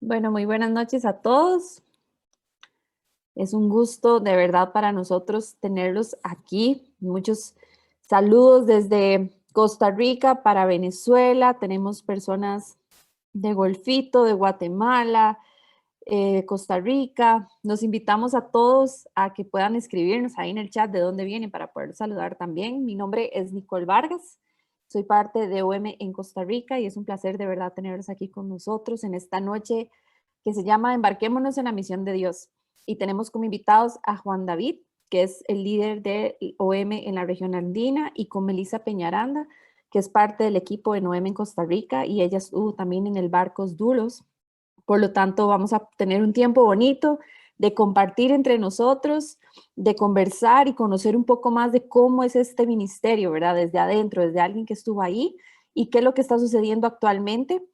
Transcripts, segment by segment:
Bueno, muy buenas noches a todos. Es un gusto de verdad para nosotros tenerlos aquí. Muchos saludos desde Costa Rica para Venezuela. Tenemos personas de Golfito, de Guatemala, Costa Rica. Los invitamos a todos a que puedan escribirnos ahí en el chat de dónde vienen para poder saludar también. Mi nombre es Nicole Vargas. Soy parte de OM en Costa Rica y es un placer de verdad tenerlos aquí con nosotros en esta noche que se llama Embarquémonos en la misión de Dios. Y tenemos como invitados a Juan David, que es el líder de OM en la región andina, y con Melissa Peñaranda, que es parte del equipo en OM en Costa Rica, y ella estuvo también en el Barcos Duros. Por lo tanto, vamos a tener un tiempo bonito de compartir entre nosotros, de conversar y conocer un poco más de cómo es este ministerio, ¿verdad? Desde adentro, desde alguien que estuvo ahí y qué es lo que está sucediendo actualmente,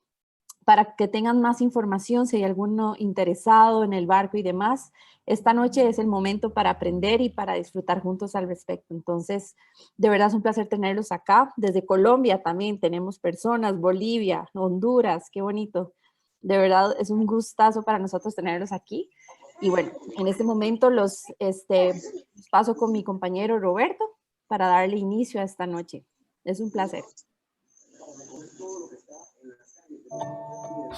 para que tengan más información, si hay alguno interesado en el barco y demás. Esta noche es el momento para aprender y para disfrutar juntos al respecto. Entonces, de verdad es un placer tenerlos acá. Desde Colombia también tenemos personas, Bolivia, Honduras, qué bonito. De verdad es un gustazo para nosotros tenerlos aquí. Y bueno, en este momento los paso con mi compañero Roberto para darle inicio a esta noche. Es un placer.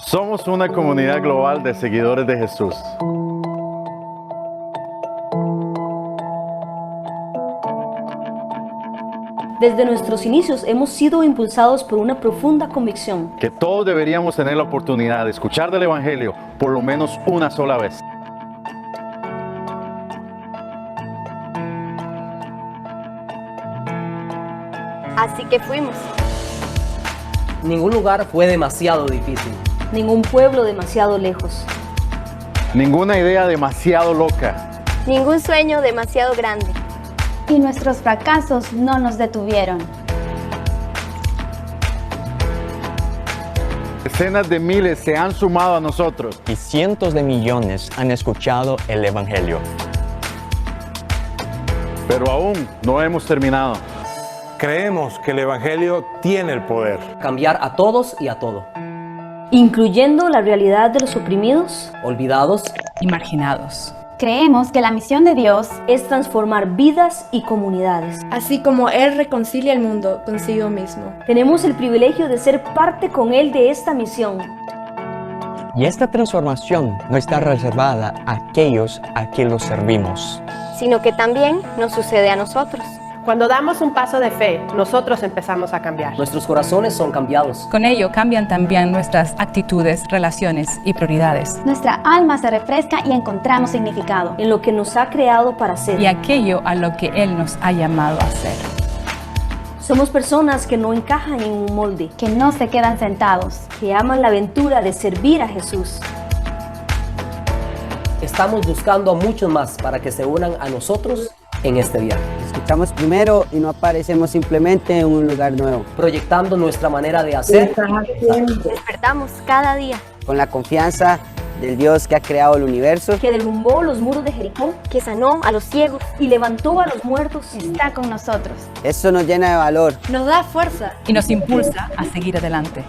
Somos una comunidad global de seguidores de Jesús. Desde nuestros inicios hemos sido impulsados por una profunda convicción. Que todos deberíamos tener la oportunidad de escuchar del Evangelio por lo menos una sola vez. Así que fuimos. Ningún lugar fue demasiado difícil. Ningún pueblo demasiado lejos. Ninguna idea demasiado loca. Ningún sueño demasiado grande. Y nuestros fracasos no nos detuvieron. Decenas de miles se han sumado a nosotros. Y cientos de millones han escuchado el Evangelio. Pero aún no hemos terminado. Creemos que el Evangelio tiene el poder. Cambiar a todos y a todo. Incluyendo la realidad de los oprimidos, olvidados y marginados. Creemos que la misión de Dios es transformar vidas y comunidades. Así como Él reconcilia el mundo consigo mismo. Tenemos el privilegio de ser parte con Él de esta misión. Y esta transformación no está reservada a aquellos a quienes los servimos, sino que también nos sucede a nosotros. Cuando damos un paso de fe, nosotros empezamos a cambiar. Nuestros corazones son cambiados. Con ello cambian también nuestras actitudes, relaciones y prioridades. Nuestra alma se refresca y encontramos significado en lo que nos ha creado para ser y aquello a lo que Él nos ha llamado a ser. Somos personas que no encajan en un molde, que no se quedan sentados, que aman la aventura de servir a Jesús. Estamos buscando a muchos más para que se unan a nosotros en este viaje. Escuchamos primero y no aparecemos simplemente en un lugar nuevo. Proyectando nuestra manera de hacer. Despertamos cada día. Con la confianza del Dios que ha creado el universo. Que derrumbó los muros de Jericó. Que sanó a los ciegos. Y levantó a los muertos. Está con nosotros. Eso nos llena de valor. Nos da fuerza. Y nos impulsa a seguir adelante.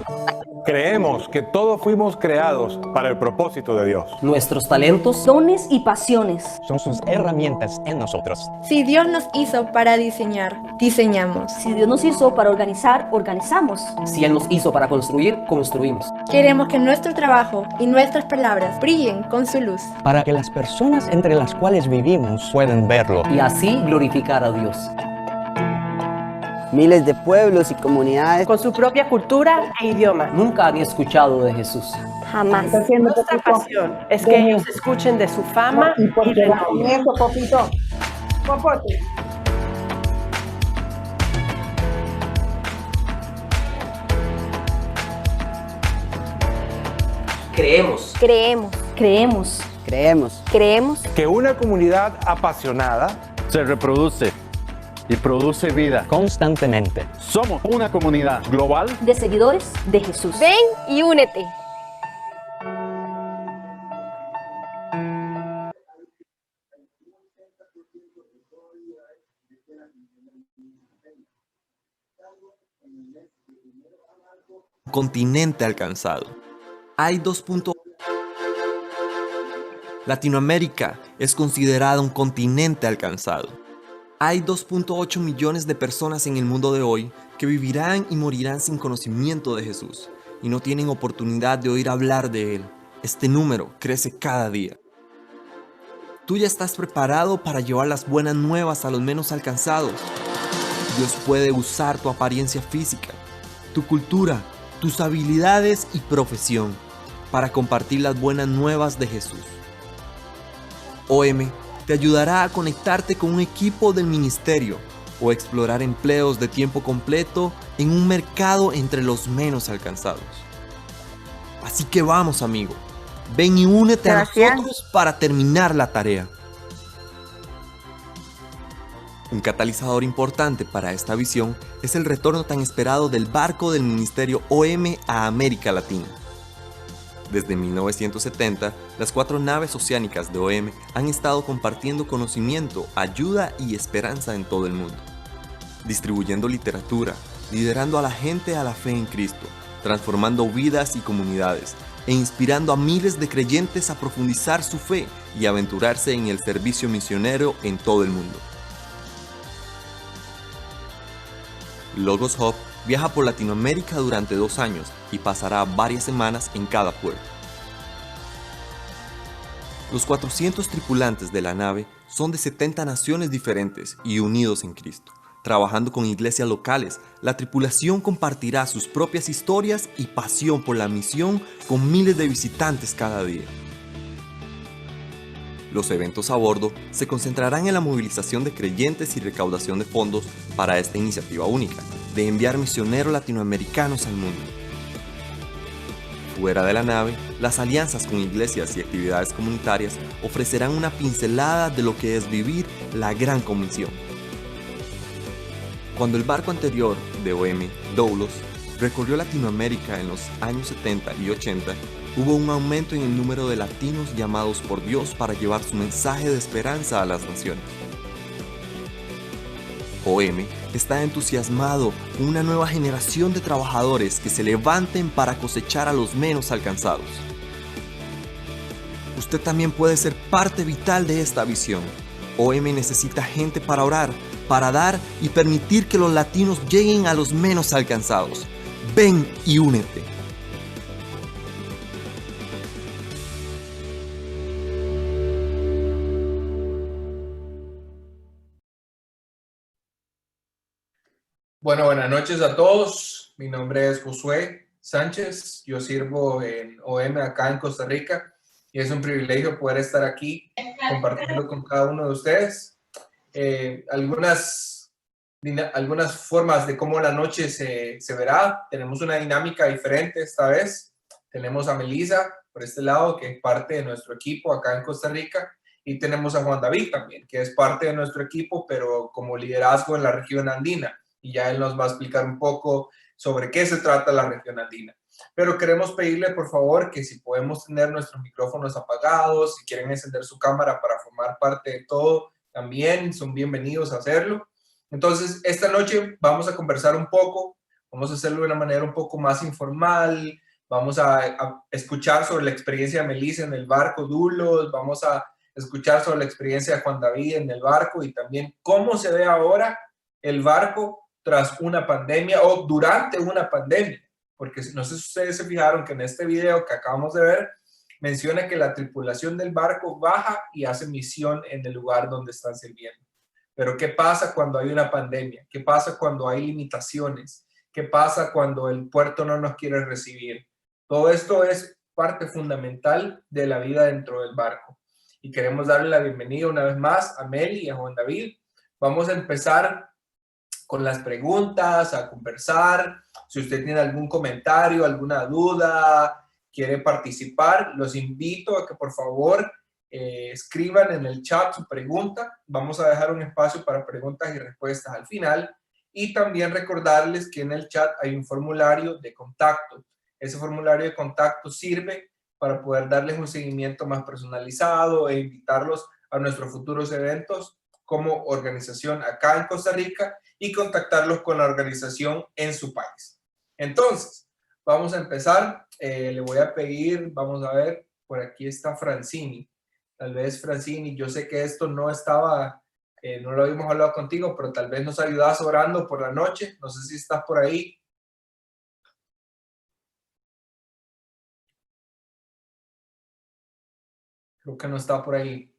Creemos que todos fuimos creados para el propósito de Dios. Nuestros talentos, dones y pasiones son sus herramientas en nosotros. Si Dios nos hizo para diseñar, diseñamos. Si Dios nos hizo para organizar, organizamos. Si Él nos hizo para construir, construimos. Queremos que nuestro trabajo y nuestras palabras brillen con su luz. Para que las personas entre las cuales vivimos puedan verlo. Y así glorificar a Dios. Miles de pueblos y comunidades con su propia cultura e idioma. Nunca han escuchado de Jesús. Jamás. Nuestra pasión es que ellos escuchen de su fama y renombre. Creemos. Creemos. Creemos. Creemos. Creemos que una comunidad apasionada se reproduce y produce vida constantemente. Somos una comunidad global de seguidores de Jesús. Ven y únete. Continente alcanzado. Hay 2. Latinoamérica es considerada un continente alcanzado. Hay 2.8 millones de personas en el mundo de hoy que vivirán y morirán sin conocimiento de Jesús y no tienen oportunidad de oír hablar de Él. Este número crece cada día. Tú ya estás preparado para llevar las buenas nuevas a los menos alcanzados. Dios puede usar tu apariencia física, tu cultura, tus habilidades y profesión para compartir las buenas nuevas de Jesús. OM te ayudará a conectarte con un equipo del ministerio o explorar empleos de tiempo completo en un mercado entre los menos alcanzados. Así que vamos, amigo, ven y únete a nosotros para terminar la tarea. Un catalizador importante para esta visión es el retorno tan esperado del barco del ministerio OM a América Latina. Desde 1970, las 4 naves oceánicas de OM han estado compartiendo conocimiento, ayuda y esperanza en todo el mundo, distribuyendo literatura, liderando a la gente a la fe en Cristo, transformando vidas y comunidades, e inspirando a miles de creyentes a profundizar su fe y aventurarse en el servicio misionero en todo el mundo. Logos Hub viaja por Latinoamérica durante 2 años y pasará varias semanas en cada puerto. Los 400 tripulantes de la nave son de 70 naciones diferentes y unidos en Cristo. Trabajando con iglesias locales, la tripulación compartirá sus propias historias y pasión por la misión con miles de visitantes cada día. Los eventos a bordo se concentrarán en la movilización de creyentes y recaudación de fondos para esta iniciativa única, de enviar misioneros latinoamericanos al mundo. Fuera de la nave, las alianzas con iglesias y actividades comunitarias ofrecerán una pincelada de lo que es vivir la Gran Comisión. Cuando el barco anterior de OM, Doulos, recorrió Latinoamérica en los años 70 y 80, hubo un aumento en el número de latinos llamados por Dios para llevar su mensaje de esperanza a las naciones. OM está entusiasmado con una nueva generación de trabajadores que se levanten para cosechar a los menos alcanzados. Usted también puede ser parte vital de esta visión. OM necesita gente para orar, para dar y permitir que los latinos lleguen a los menos alcanzados. Ven y únete. Bueno, buenas noches a todos. Mi nombre es Josué Sánchez. Yo sirvo en OM acá en Costa Rica y es un privilegio poder estar aquí compartiendo con cada uno de ustedes algunas formas de cómo la noche se verá. Tenemos una dinámica diferente esta vez. Tenemos a Melissa por este lado, que es parte de nuestro equipo acá en Costa Rica, y tenemos a Juan David también, que es parte de nuestro equipo, pero como liderazgo en la región andina. Y ya él nos va a explicar un poco sobre qué se trata la región andina. Pero queremos pedirle, por favor, que si podemos tener nuestros micrófonos apagados, si quieren encender su cámara para formar parte de todo, también son bienvenidos a hacerlo. Entonces, esta noche vamos a conversar un poco, vamos a hacerlo de una manera un poco más informal, vamos a escuchar sobre la experiencia de Melissa en el barco Doulos, vamos a escuchar sobre la experiencia de Juan David en el barco y también cómo se ve ahora el barco tras una pandemia o durante una pandemia, porque no sé si ustedes se fijaron que en este video que acabamos de ver, menciona que la tripulación del barco baja y hace misión en el lugar donde están sirviendo. Pero ¿qué pasa cuando hay una pandemia? ¿Qué pasa cuando hay limitaciones? ¿Qué pasa cuando el puerto no nos quiere recibir? Todo esto es parte fundamental de la vida dentro del barco. Y queremos darle la bienvenida una vez más a Meli y a Juan David. Vamos a empezar con las preguntas, a conversar. Si usted tiene algún comentario, alguna duda, quiere participar, los invito a que por favor escriban en el chat su pregunta. Vamos a dejar un espacio para preguntas y respuestas al final. Y también recordarles que en el chat hay un formulario de contacto. Ese formulario de contacto sirve para poder darles un seguimiento más personalizado e invitarlos a nuestros futuros eventos como organización acá en Costa Rica y contactarlos con la organización en su país. Entonces, vamos a empezar. Le voy a pedir, vamos a ver, por aquí está Francini. Tal vez, Francine, yo sé que esto no estaba, no lo habíamos hablado contigo, pero tal vez nos ayudas orando por la noche. No sé si estás por ahí. Creo que no está por ahí.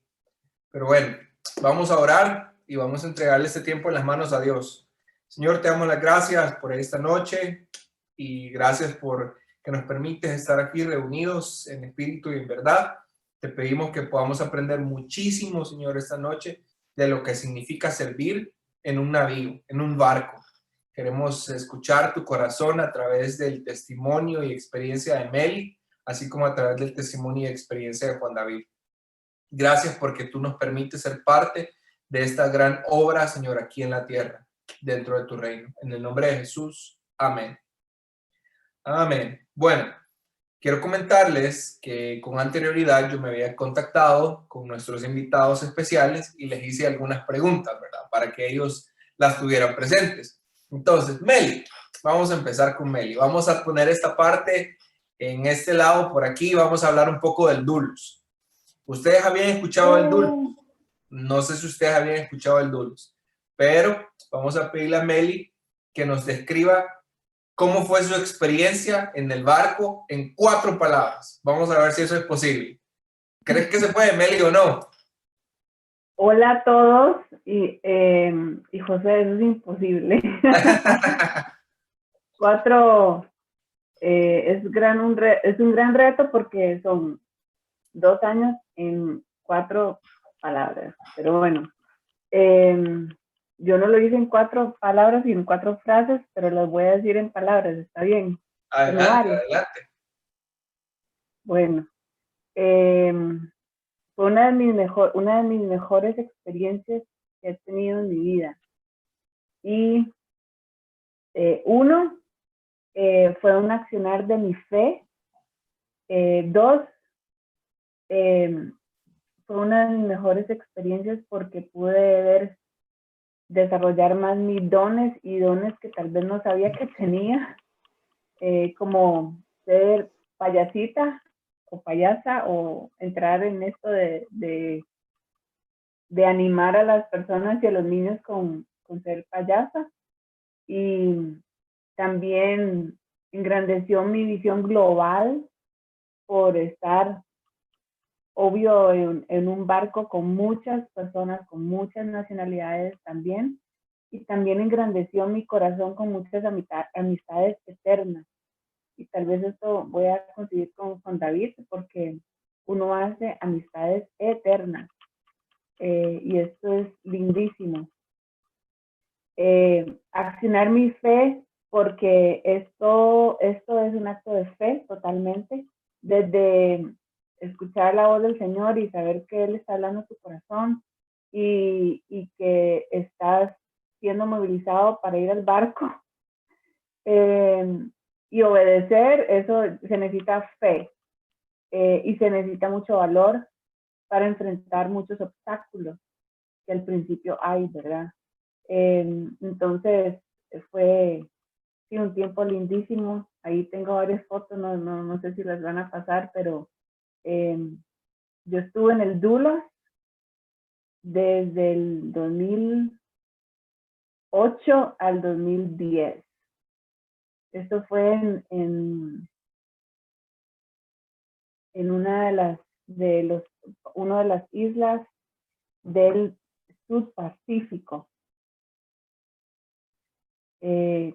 Pero bueno, vamos a orar y vamos a entregarle este tiempo en las manos a Dios. Señor, te damos las gracias por esta noche y gracias por que nos permites estar aquí reunidos en espíritu y en verdad. Te pedimos que podamos aprender muchísimo, Señor, esta noche de lo que significa servir en un navío, en un barco. Queremos escuchar tu corazón a través del testimonio y experiencia de Meli, así como a través del testimonio y experiencia de Juan David. Gracias porque tú nos permites ser parte de esta gran obra, Señor, aquí en la tierra, dentro de tu reino. En el nombre de Jesús. Amén. Amén. Bueno, quiero comentarles que con anterioridad yo me había contactado con nuestros invitados especiales y les hice algunas preguntas, ¿verdad? Para que ellos las tuvieran presentes. Entonces, Meli, vamos a empezar con Meli. Vamos a poner esta parte en este lado por aquí. Vamos a hablar un poco del Dulus. ¿Ustedes habían escuchado el Dulus? No sé si ustedes habían escuchado el Dulus, pero vamos a pedirle a Meli que nos describa cómo fue su experiencia en el barco en 4 palabras. Vamos a ver si eso es posible. ¿Crees que se puede, Meli, o no? Hola a todos, y José, eso es imposible. 4 es un gran reto porque son 2 años en 4 palabras, pero bueno, yo no lo hice en 4 palabras y en 4 frases, pero las voy a decir en palabras, ¿está bien? Adelante, adelante. Bueno, fue una de mis mejores experiencias que he tenido en mi vida. Y uno, fue un accionar de mi fe. 2, fue una de mis mejores experiencias porque pude desarrollar más mis dones y dones que tal vez no sabía que tenía, como ser payasita o payasa o entrar en esto de animar a las personas y a los niños con ser payasa. Y también engrandeció mi visión global por estar, obvio, en un barco con muchas personas, con muchas nacionalidades también, y también engrandeció mi corazón con muchas amistades eternas. Y tal vez esto voy a conseguir con David, porque uno hace amistades eternas, y esto es lindísimo. Accionar mi fe, porque esto es un acto de fe totalmente, desde escuchar la voz del Señor y saber que Él está hablando a tu corazón y que estás siendo movilizado para ir al barco y obedecer. Eso se necesita fe, y se necesita mucho valor para enfrentar muchos obstáculos que al principio hay, ¿verdad? Entonces fue un tiempo lindísimo. Ahí tengo varias fotos, no sé si las van a pasar, pero yo estuve en el Doulos desde el 2008 al 2010. Esto fue en una de las islas del Pacífico,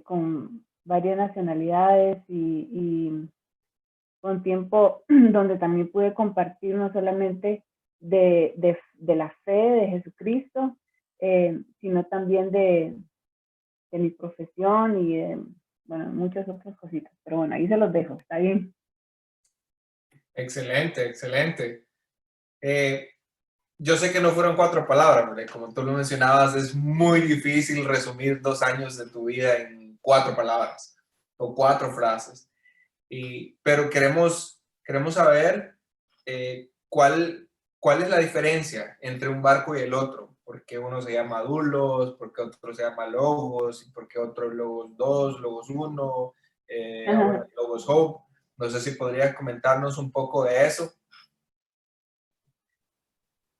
con varias nacionalidades y con tiempo donde también pude compartir no solamente de la fe de Jesucristo, sino también de mi profesión y bueno, muchas otras cositas. Pero bueno, ahí se los dejo, ¿está bien? Excelente, excelente. Yo sé que no fueron 4 palabras, porque como tú lo mencionabas, es muy difícil resumir 2 años de tu vida en 4 palabras o 4 frases. Pero queremos saber cuál es la diferencia entre un barco y el otro. ¿Por qué uno se llama Dulos? ¿Por qué otro se llama Logos? ¿Y por qué otro Logos 2, Logos 1, ahora Logos Hope? No sé si podrías comentarnos un poco de eso.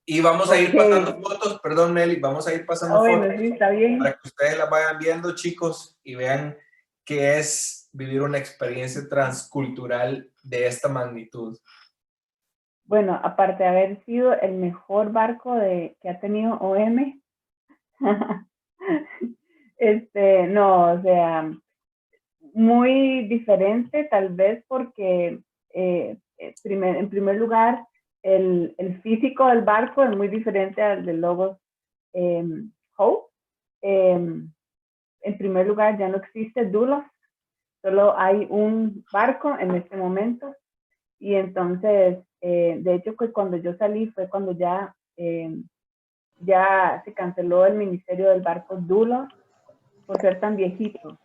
Y vamos a ir pasando fotos, perdón Nelly, vamos a ir pasando bueno, fotos sí, está bien. para que ustedes las vayan viendo, chicos, y vean qué es vivir una experiencia transcultural de esta magnitud. Bueno, aparte de haber sido el mejor barco que ha tenido OM, no, o sea, muy diferente tal vez porque en primer lugar el físico del barco es muy diferente al de Logos Hope. En primer lugar ya no existe Doulos, solo hay un barco en este momento y entonces de hecho pues cuando yo salí fue cuando ya se canceló el ministerio del barco Doulos por ser tan viejito.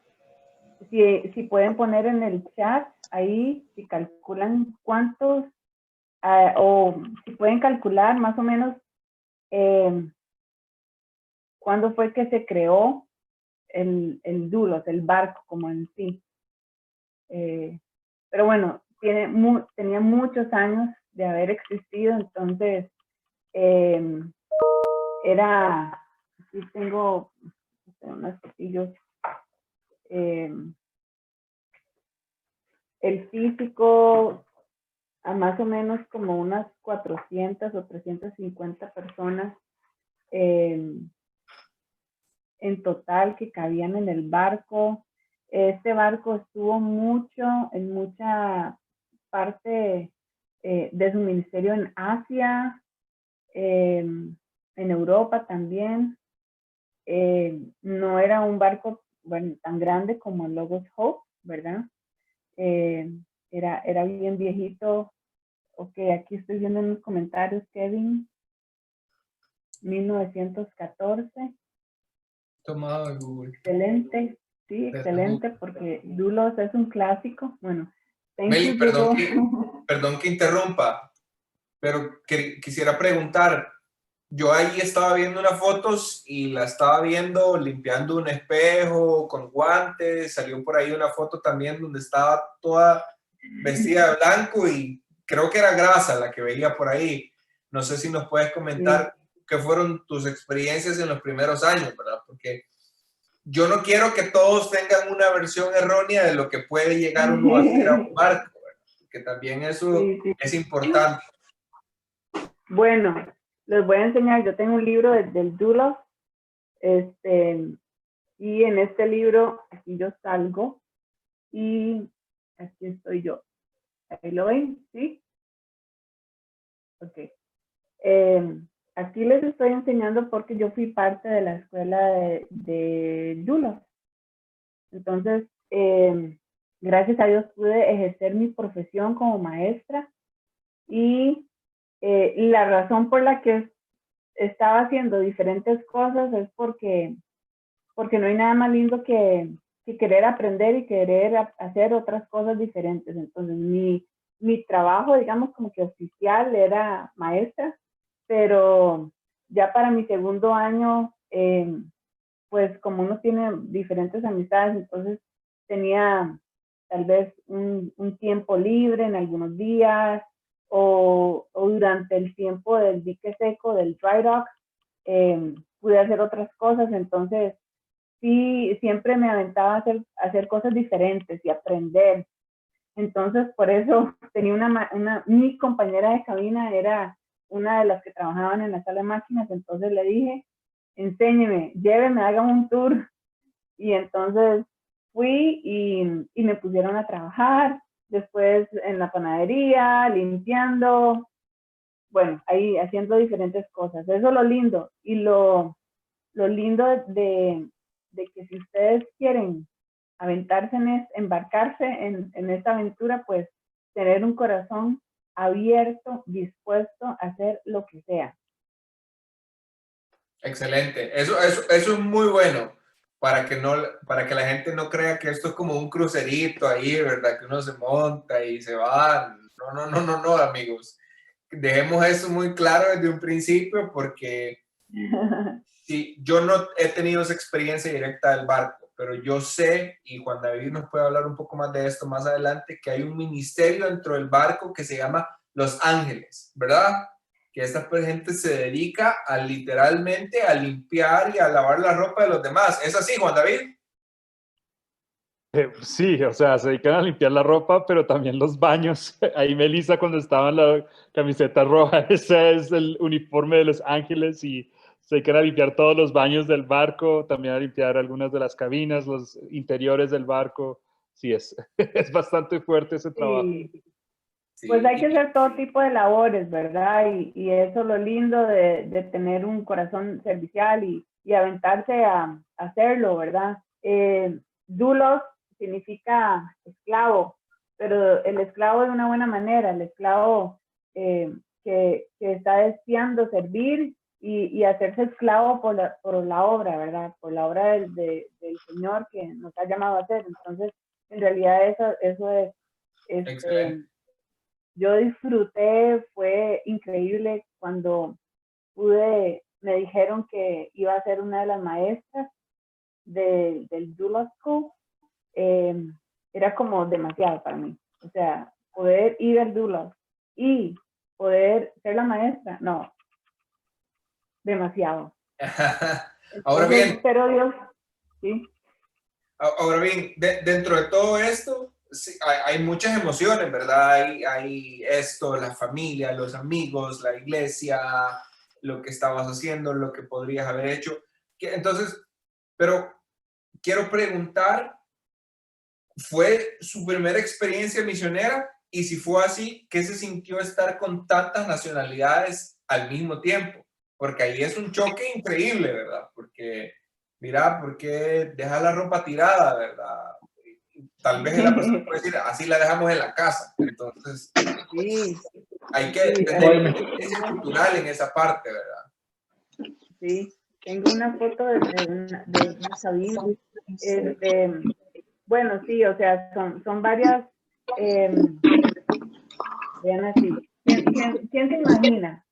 Si pueden poner en el chat ahí, si calculan cuántos, o si pueden calcular más o menos cuándo fue que se creó el Doulos, el barco como en sí. Pero bueno, tenía muchos años de haber existido, entonces aquí tengo unos fotillos. El físico a más o menos como unas 400 o 350 personas en total que cabían en el barco. Este barco estuvo en mucha parte de su ministerio en Asia, en Europa también. No era un barco tan grande como el Logos Hope, ¿verdad? Era bien viejito. Ok, aquí estoy viendo en los comentarios, Kevin. 1914. Tomado de Google. Excelente, sí, excelente, porque Doulos es un clásico. Bueno, Meli, perdón que interrumpa, pero quisiera preguntar, yo ahí estaba viendo unas fotos y la estaba viendo limpiando un espejo con guantes, salió por ahí una foto también donde estaba toda vestida de blanco y creo que era Grasa la que veía por ahí. No sé si nos puedes comentar qué fueron tus experiencias en los primeros años, ¿verdad? Porque yo no quiero que todos tengan una versión errónea de lo que puede llegar uno a hacer a un barco, ¿verdad? Porque también eso es importante. Bueno, les voy a enseñar, yo tengo un libro del Doulos, y en este libro, aquí yo salgo, y aquí estoy yo. ¿Ahí lo ven? ¿Sí? Ok. Aquí les estoy enseñando porque yo fui parte de la escuela de Doulos. Entonces, gracias a Dios pude ejercer mi profesión como maestra y la razón por la que estaba haciendo diferentes cosas es porque no hay nada más lindo que querer aprender y querer hacer otras cosas diferentes. Entonces, mi trabajo, digamos, como que oficial era maestra, pero ya para mi segundo año, pues como uno tiene diferentes amistades, entonces tenía tal vez un tiempo libre en algunos días o durante el tiempo del dique seco, del dry dock, pude hacer otras cosas, entonces sí, siempre me aventaba a hacer cosas diferentes y aprender. Entonces, por eso tenía mi compañera de cabina era una de las que trabajaban en la sala de máquinas, entonces le dije, enséñeme, lléveme, hágame un tour. Y entonces fui y me pusieron a trabajar, después en la panadería, limpiando, bueno, ahí haciendo diferentes cosas. Eso es lo lindo. Y lo lindo de que si ustedes quieren aventarse embarcarse en esta aventura, pues tener un corazón abierto, dispuesto a hacer lo que sea. Excelente, eso es muy bueno para que la gente no crea que esto es como un crucerito ahí, ¿verdad? Que uno se monta y se va. No, amigos. Dejemos eso muy claro desde un principio porque sí, yo no he tenido esa experiencia directa del barco, pero yo sé, y Juan David nos puede hablar un poco más de esto más adelante, que hay un ministerio dentro del barco que se llama Los Ángeles, ¿verdad? que esta gente se dedica a literalmente a limpiar y a lavar la ropa de los demás. ¿Es así, Juan David? Sí, o sea, se dedican a limpiar la ropa, pero también los baños. Ahí Melissa, cuando estaba en la camiseta roja, ese es el uniforme de Los Ángeles, y se dedican a limpiar todos los baños del barco, también a limpiar algunas de las cabinas, los interiores del barco. Sí, es bastante fuerte ese trabajo. Sí. Pues hay que hacer todo tipo de labores, ¿verdad? Y eso es lo lindo de tener un corazón servicial y aventarse a hacerlo, ¿verdad? Doulos significa esclavo, pero el esclavo de una buena manera, el esclavo que está deseando servir y hacerse esclavo por la obra, ¿verdad? Por la obra del Señor que nos ha llamado a hacer. Entonces, en realidad eso es yo disfruté, fue increíble cuando me dijeron que iba a ser una de las maestras del Doula School. Era como demasiado para mí. O sea, poder ir al Doula y poder ser la maestra, no, demasiado. Ahora bien, pero Dios, sí. Ahora bien, dentro de todo esto, sí, hay muchas emociones, ¿verdad? Hay esto, la familia, los amigos, la iglesia, lo que estabas haciendo, lo que podrías haber hecho. Entonces, pero quiero preguntar, ¿fue su primera experiencia misionera? Y si fue así, ¿qué se sintió estar con tantas nacionalidades al mismo tiempo? Porque ahí es un choque increíble, ¿verdad? Porque, mira, ¿por qué dejar la ropa tirada, verdad? Tal vez la persona puede decir, así la dejamos en la casa. Entonces, sí, hay que tener experiencia cultural en esa parte, ¿verdad? Sí, tengo una foto de Sabina. Bueno, sí, o sea, son varias, vean así. ¿Quién se imagina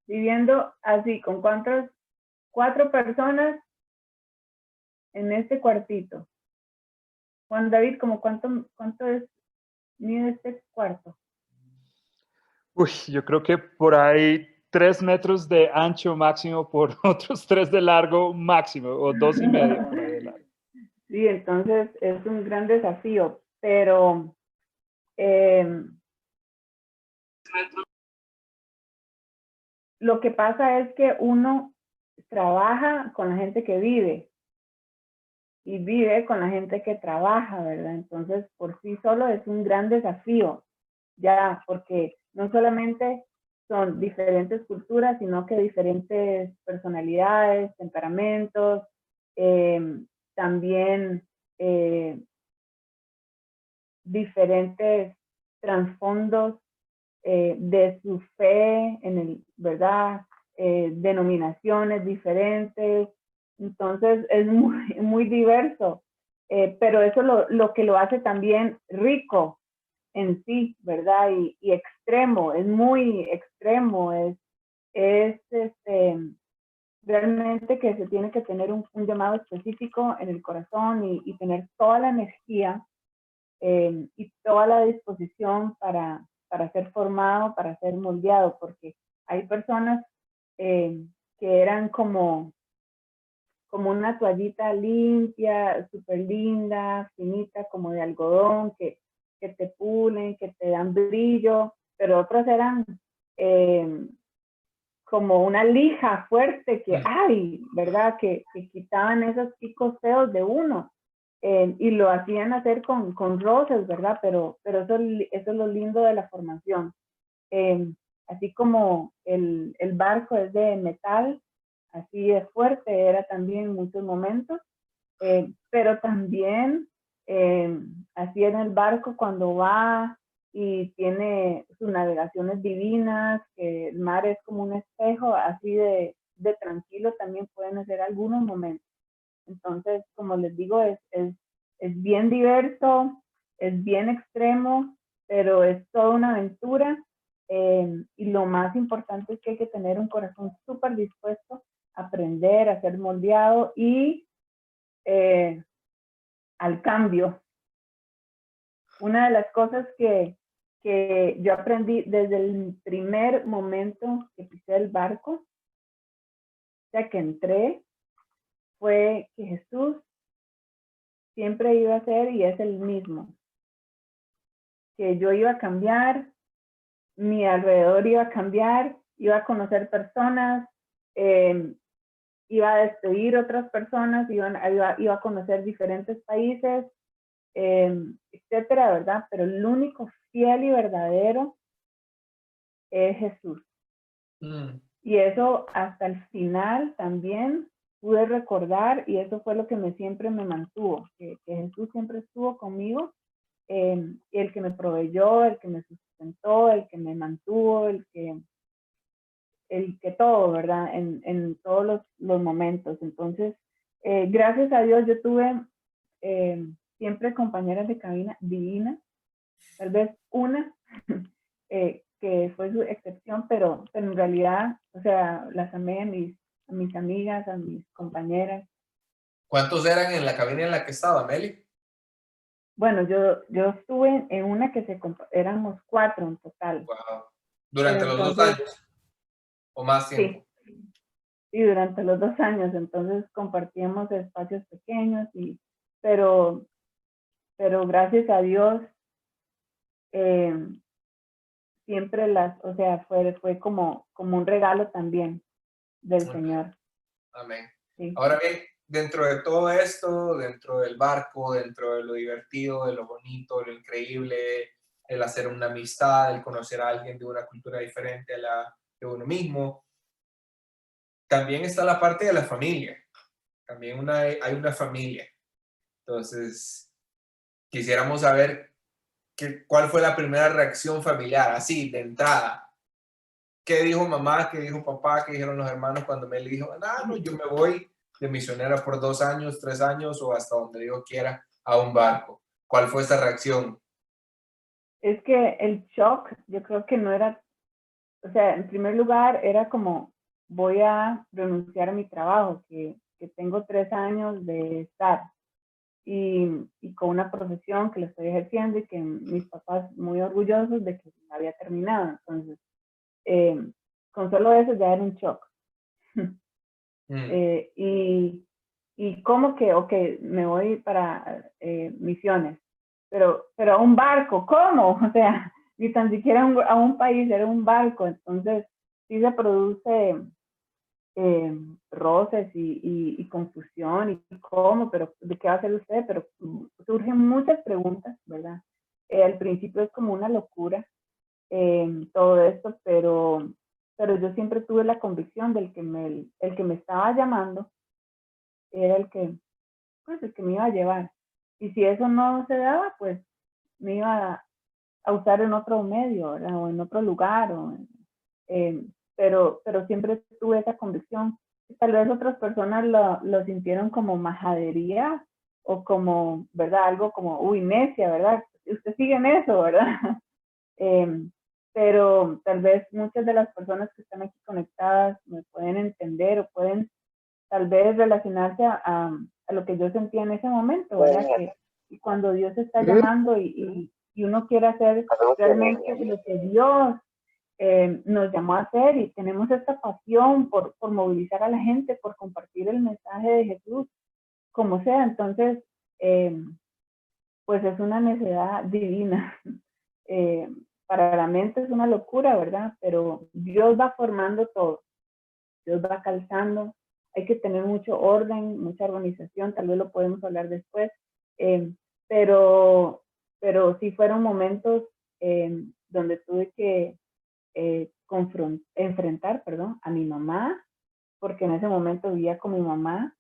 viviendo así, con cuatro personas en este cuartito? Juan David, ¿como cuánto mide este cuarto? Uy, yo creo que por ahí 3 metros de ancho máximo por otros 3 de largo máximo, o 2.5 por ahí de largo. Sí, entonces es un gran desafío, pero lo que pasa es que uno trabaja con la gente que vive y vive con la gente que trabaja, ¿verdad? Entonces, por sí solo es un gran desafío, ya, porque no solamente son diferentes culturas, sino que diferentes personalidades, temperamentos, también diferentes trasfondos de su fe, ¿verdad? Denominaciones diferentes. Entonces es muy diverso, pero eso lo que lo hace también rico en sí, ¿verdad? Y extremo, es muy extremo, es realmente que se tiene que tener un llamado específico en el corazón y tener toda la energía y toda la disposición para ser formado, para ser moldeado, porque hay personas que eran como una toallita limpia, súper linda, finita, como de algodón, que te pulen, que te dan brillo, pero otros eran como una lija fuerte que hay, ¿verdad? Que quitaban esos picos feos de uno. Y lo hacían hacer con roces, ¿verdad? Pero eso es lo lindo de la formación. Así como el barco es de metal, así es fuerte, era también en muchos momentos, pero también así en el barco cuando va y tiene sus navegaciones divinas, que el mar es como un espejo, así de tranquilo también pueden ser algunos momentos. Entonces, como les digo, es bien diverso, es bien extremo, pero es toda una aventura. Y lo más importante es que hay que tener un corazón súper dispuesto a aprender, a ser moldeado y al cambio. Una de las cosas que yo aprendí desde el primer momento que monté el barco, o sea, que entré, fue que Jesús siempre iba a ser y es el mismo. Que yo iba a cambiar, mi alrededor iba a cambiar, iba a conocer personas, iba a despedir otras personas, iba a conocer diferentes países, etcétera, ¿verdad? Pero el único fiel y verdadero es Jesús. Y eso hasta el final también pude recordar, y eso fue lo que siempre me mantuvo, que Jesús siempre estuvo conmigo, el que me proveyó, el que me sustentó, el que me mantuvo, el que todo, ¿verdad? En todos los momentos. Entonces, gracias a Dios yo tuve siempre compañeras de cabina divinas, tal vez una que fue su excepción, pero en realidad, o sea, las amé a mis amigas, a mis compañeras. ¿Cuántos eran en la cabina en la que estaba, Meli? Bueno, yo estuve en una que éramos 4 en total. Wow. ¿Durante los 2 años? ¿O más tiempo? Sí, durante los 2 años. Entonces compartíamos espacios pequeños, pero gracias a Dios, siempre o sea, fue como un regalo también del Señor. Amén. Sí. Ahora bien, dentro de todo esto, dentro del barco, dentro de lo divertido, de lo bonito, de lo increíble, el hacer una amistad, el conocer a alguien de una cultura diferente a la de uno mismo, también está la parte de la familia. También hay una familia. Entonces, quisiéramos saber cuál fue la primera reacción familiar, así, de entrada. ¿Qué dijo mamá? ¿Qué dijo papá? ¿Qué dijeron los hermanos cuando me dijo, no, yo me voy de misionera por 2 años, 3 años o hasta donde Dios quiera a un barco? ¿Cuál fue esa reacción? Es que el shock, yo creo que no era, o sea, en primer lugar era como, voy a renunciar a mi trabajo, que tengo 3 años de estar y con una profesión que lo estoy ejerciendo y que mis papás muy orgullosos de que había terminado. Entonces, con solo eso ya era un shock. Y como que, ok, me voy para misiones, pero a un barco, ¿cómo? O sea, ni tan siquiera a un país, era un barco. Entonces, sí se produce roces y confusión, y cómo, pero ¿de qué va a hacer usted? Pero surgen muchas preguntas, ¿verdad? Al principio es como una locura todo esto, pero yo siempre tuve la convicción del que el que me estaba llamando era el que me iba a llevar. Y si eso no se daba, pues me iba a usar en otro medio, ¿verdad? O en otro lugar, pero siempre tuve esa convicción. Tal vez otras personas lo sintieron como majadería o como, ¿verdad? Algo como, uy, necia, ¿verdad? Usted sigue en eso, ¿verdad? Pero tal vez muchas de las personas que están aquí conectadas me pueden entender o pueden tal vez relacionarse a lo que yo sentía en ese momento, ¿verdad? Que cuando Dios está llamando y uno quiere hacer realmente lo que Dios nos llamó a hacer, y tenemos esta pasión por movilizar a la gente, por compartir el mensaje de Jesús, como sea, entonces, pues es una necesidad divina. Para la mente es una locura, ¿verdad? Pero Dios va formando todo, Dios va calzando, hay que tener mucho orden, mucha organización, tal vez lo podemos hablar después, pero sí fueron momentos donde tuve que enfrentar a mi mamá, porque en ese momento vivía con mi mamá,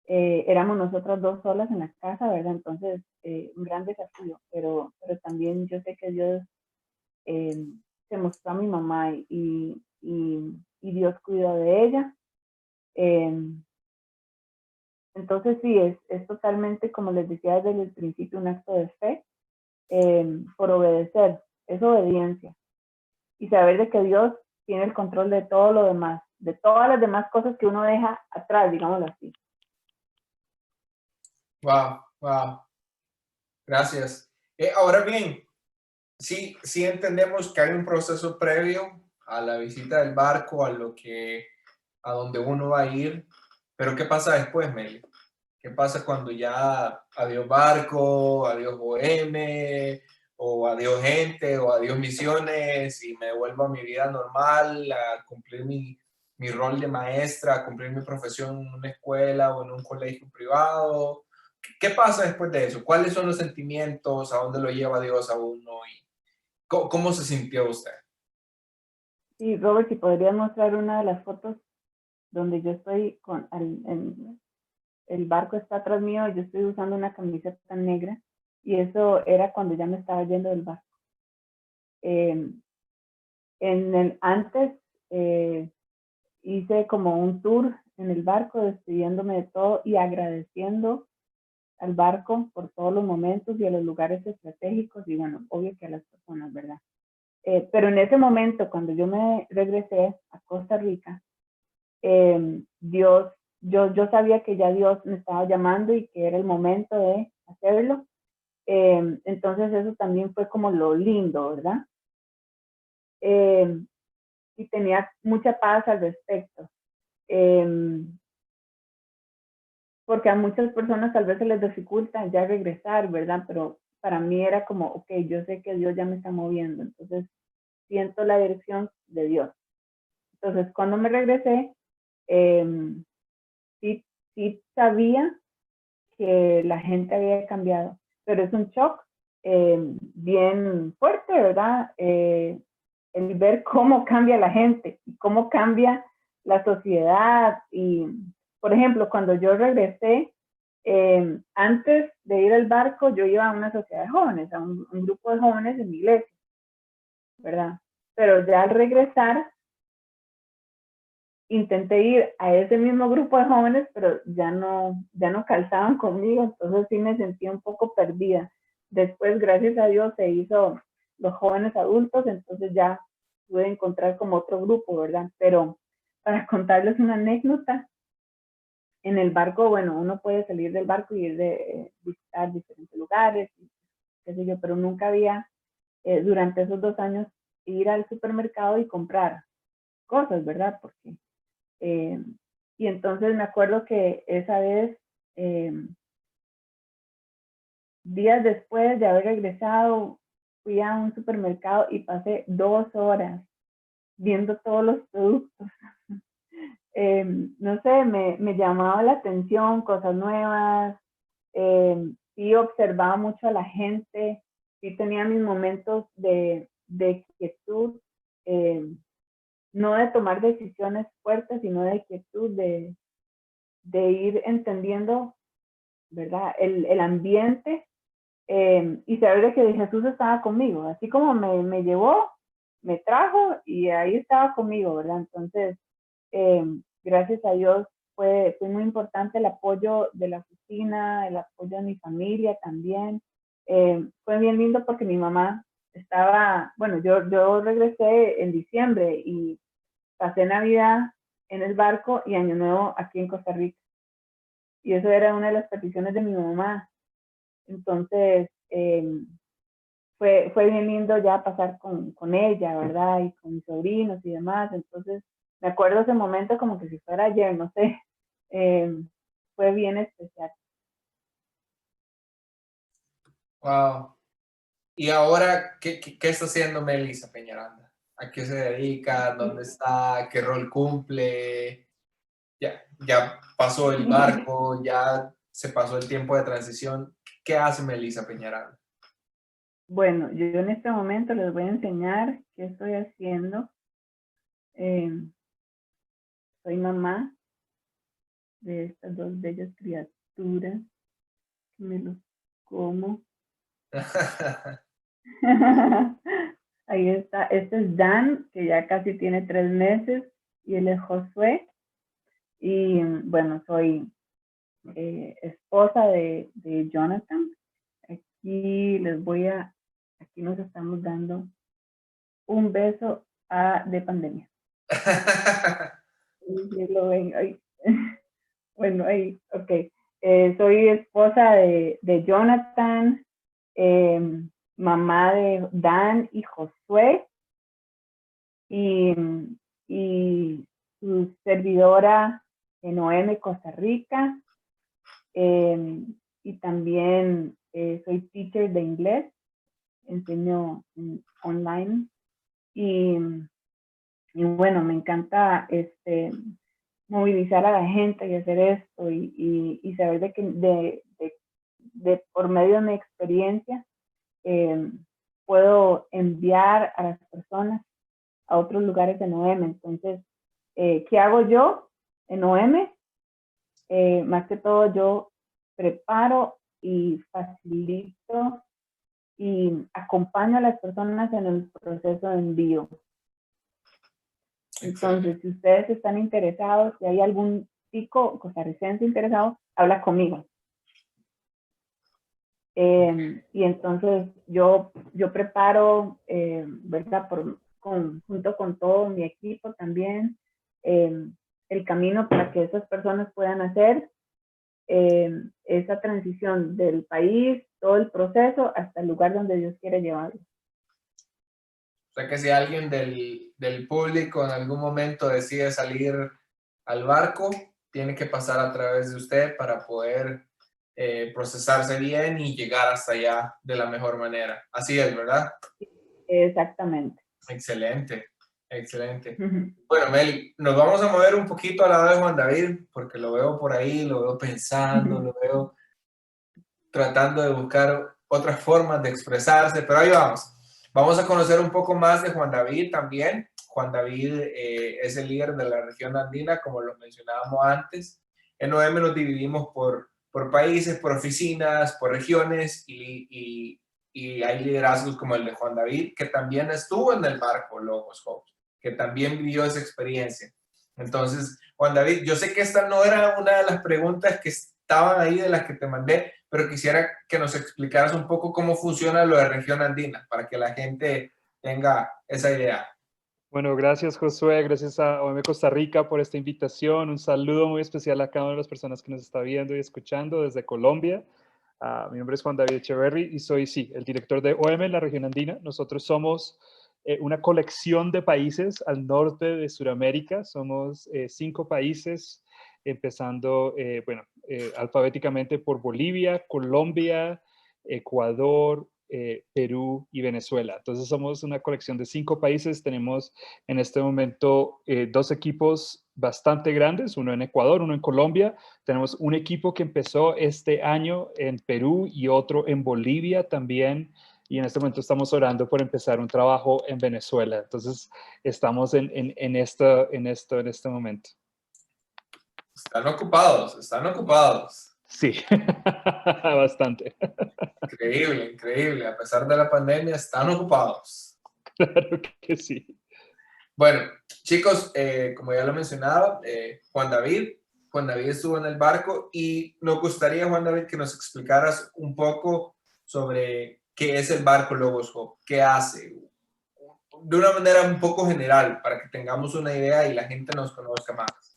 éramos nosotras 2 solas en la casa, ¿verdad? Entonces, un gran desafío, pero también yo sé que Dios se mostró a mi mamá y Dios cuidó de ella. Entonces sí, es totalmente, como les decía desde el principio, un acto de fe por obedecer, es obediencia. Y saber de que Dios tiene el control de todo lo demás, de todas las demás cosas que uno deja atrás, digámoslo así. Wow. Gracias. Ahora bien, sí entendemos que hay un proceso previo a la visita del barco, a donde uno va a ir. Pero ¿qué pasa después, Meli? ¿Qué pasa cuando ya adiós barco, adiós OM, o adiós gente, o adiós misiones, y me devuelvo a mi vida normal, a cumplir mi rol de maestra, a cumplir mi profesión en una escuela o en un colegio privado? ¿Qué pasa después de eso? ¿Cuáles son los sentimientos? ¿A dónde lo lleva Dios a uno? ¿Y cómo se sintió usted? Sí, Robert, si podrías mostrar una de las fotos donde yo estoy el barco está atrás mío, yo estoy usando una camiseta negra, y eso era cuando ya me estaba yendo del barco. Antes hice como un tour en el barco, despidiéndome de todo y agradeciendo al barco por todos los momentos y a los lugares estratégicos, y bueno, obvio que a las personas, ¿verdad? Pero en ese momento, cuando yo me regresé a Costa Rica, yo sabía que ya Dios me estaba llamando y que era el momento de hacerlo. Entonces eso también fue como lo lindo, ¿verdad? Y tenía mucha paz al respecto. Porque a muchas personas tal vez se les dificulta ya regresar, ¿verdad? Pero para mí era como, ok, yo sé que Dios ya me está moviendo, entonces siento la dirección de Dios. Entonces cuando me regresé, sí sabía que la gente había cambiado, pero es un shock bien fuerte, ¿verdad? El ver cómo cambia la gente y cómo cambia la sociedad. Y, por ejemplo, cuando yo regresé, antes de ir al barco, yo iba a una sociedad de jóvenes, a un grupo de jóvenes en mi iglesia, ¿verdad? Pero ya al regresar, intenté ir a ese mismo grupo de jóvenes, pero ya no calzaban conmigo, entonces sí me sentí un poco perdida. Después, gracias a Dios, se hizo los jóvenes adultos, entonces ya pude encontrar como otro grupo, ¿verdad? Pero para contarles una anécdota, en el barco, bueno, uno puede salir del barco y ir de visitar diferentes lugares, qué sé yo, pero nunca había, durante esos 2 años, ir al supermercado y comprar cosas, ¿verdad? Porque y entonces me acuerdo que esa vez, días después de haber regresado, fui a un supermercado y pasé 2 horas viendo todos los productos. No sé, me llamaba la atención, cosas nuevas, sí observaba mucho a la gente, sí tenía mis momentos de quietud, no de tomar decisiones fuertes, sino de quietud, de ir entendiendo, ¿verdad? El ambiente, y saber de que Jesús estaba conmigo, así como me llevó, me trajo y ahí estaba conmigo, ¿verdad? Entonces, gracias a Dios fue muy importante el apoyo de la oficina, el apoyo de mi familia también. Fue bien lindo porque mi mamá estaba, bueno, yo regresé en diciembre y pasé Navidad en el barco y Año Nuevo aquí en Costa Rica. Y eso era una de las peticiones de mi mamá. Entonces, fue bien lindo ya pasar con ella, ¿verdad? Y con mis sobrinos y demás. Entonces, me acuerdo ese momento como que si fuera ayer, no sé. Fue bien especial. Wow. Y ahora, ¿qué está haciendo Melissa Peñaranda? ¿A qué se dedica? ¿Dónde está? ¿Qué rol cumple? Ya pasó el barco, ya se pasó el tiempo de transición. ¿Qué hace Melissa Peñaranda? Bueno, yo en este momento les voy a enseñar qué estoy haciendo. Soy mamá de estas 2 bellas criaturas. Me los como. Ahí está. Este es Dan, que ya casi tiene 3 meses, y él es Josué. Y bueno, soy esposa de Jonathan. Aquí aquí nos estamos dando un beso de pandemia. Lo ven ahí. Bueno, ahí, ok. Soy esposa de Jonathan, mamá de Dan y Josué. y su servidora en OM Costa Rica, y también soy teacher de inglés, enseño online, y bueno, me encanta movilizar a la gente y hacer esto y saber de que por medio de mi experiencia puedo enviar a las personas a otros lugares en OM. Entonces, ¿qué hago yo en OM? Más que todo yo preparo y facilito y acompaño a las personas en el proceso de envío. Entonces, si ustedes están interesados, si hay algún chico costarricense interesado, habla conmigo. Y entonces yo preparo, ¿verdad? Junto con todo mi equipo también, el camino para que esas personas puedan hacer esa transición del país, todo el proceso, hasta el lugar donde Dios quiere llevarlo. O sea que si alguien del público en algún momento decide salir al barco, tiene que pasar a través de usted para poder procesarse bien y llegar hasta allá de la mejor manera. Así es, ¿verdad? Exactamente. Excelente, excelente. Bueno, Meli, nos vamos a mover un poquito al lado de Juan David, porque lo veo por ahí, lo veo pensando, lo veo tratando de buscar otras formas de expresarse, pero ahí vamos. Vamos a conocer un poco más de Juan David también. Juan David es el líder de la región andina, como lo mencionábamos antes. En OM nos dividimos por países, por oficinas, por regiones y hay liderazgos como el de Juan David, que también estuvo en el barco Logos Hope, que también vivió esa experiencia. Entonces, Juan David, yo sé que esta no era una de las preguntas que estaban ahí de las que te mandé, pero quisiera que nos explicaras un poco cómo funciona lo de región andina, para que la gente tenga esa idea. Bueno, gracias Josué, gracias a OM Costa Rica por esta invitación. Un saludo muy especial a cada una de las personas que nos está viendo y escuchando desde Colombia. Mi nombre es Juan David Echeverry y soy, sí, el director de OM en la región andina. Nosotros somos una colección de países al norte de Sudamérica. Somos 5 países, empezando, alfabéticamente por Bolivia, Colombia, Ecuador, Perú y Venezuela. Entonces somos una colección de 5 países. Tenemos en este momento 2 equipos bastante grandes, uno en Ecuador, uno en Colombia. Tenemos un equipo que empezó este año en Perú y otro en Bolivia también. Y en este momento estamos orando por empezar un trabajo en Venezuela. Entonces estamos en este momento. Están ocupados, están ocupados. Sí, bastante. Increíble, increíble. A pesar de la pandemia, están ocupados. Claro que sí. Bueno, chicos, como ya lo mencionaba, Juan David estuvo en el barco y nos gustaría, Juan David, que nos explicaras un poco sobre qué es el barco Logos Hope, qué hace, de una manera un poco general, para que tengamos una idea y la gente nos conozca más.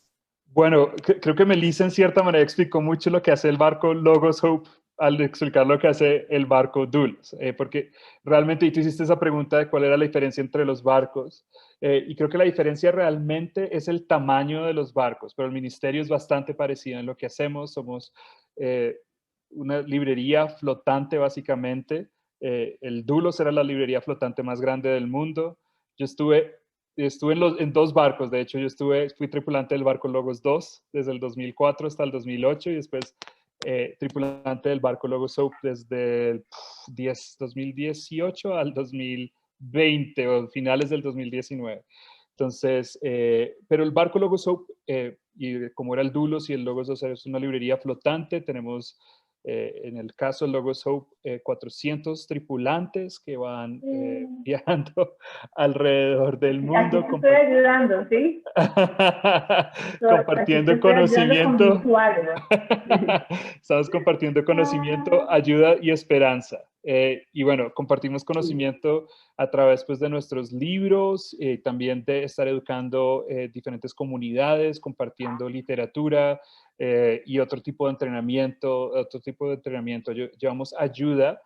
Bueno, creo que Melissa en cierta manera explicó mucho lo que hace el barco Logos Hope al explicar lo que hace el barco Doulos, porque realmente, y tú hiciste esa pregunta de cuál era la diferencia entre los barcos, y creo que la diferencia realmente es el tamaño de los barcos, pero el ministerio es bastante parecido en lo que hacemos. Somos una librería flotante básicamente. El Doulos era la librería flotante más grande del mundo. Yo estuve en 2 barcos, de hecho. Fui tripulante del barco Logos 2 desde el 2004 hasta el 2008 y después tripulante del barco Logos Hope desde el 2018 al 2020 o finales del 2019. Entonces, pero el barco Logos Hope, y como era el Doulos y el Logos 2, es una librería flotante. Tenemos en el caso del Logos Hope, 400 tripulantes que van viajando alrededor del mundo. Aquí estoy ayudando, ¿sí? Compartiendo conocimiento. Estamos compartiendo conocimiento, ayuda y esperanza. Y bueno, compartimos conocimiento a través pues, de nuestros libros, también de estar educando diferentes comunidades, compartiendo literatura, y otro tipo de entrenamiento. Llevamos ayuda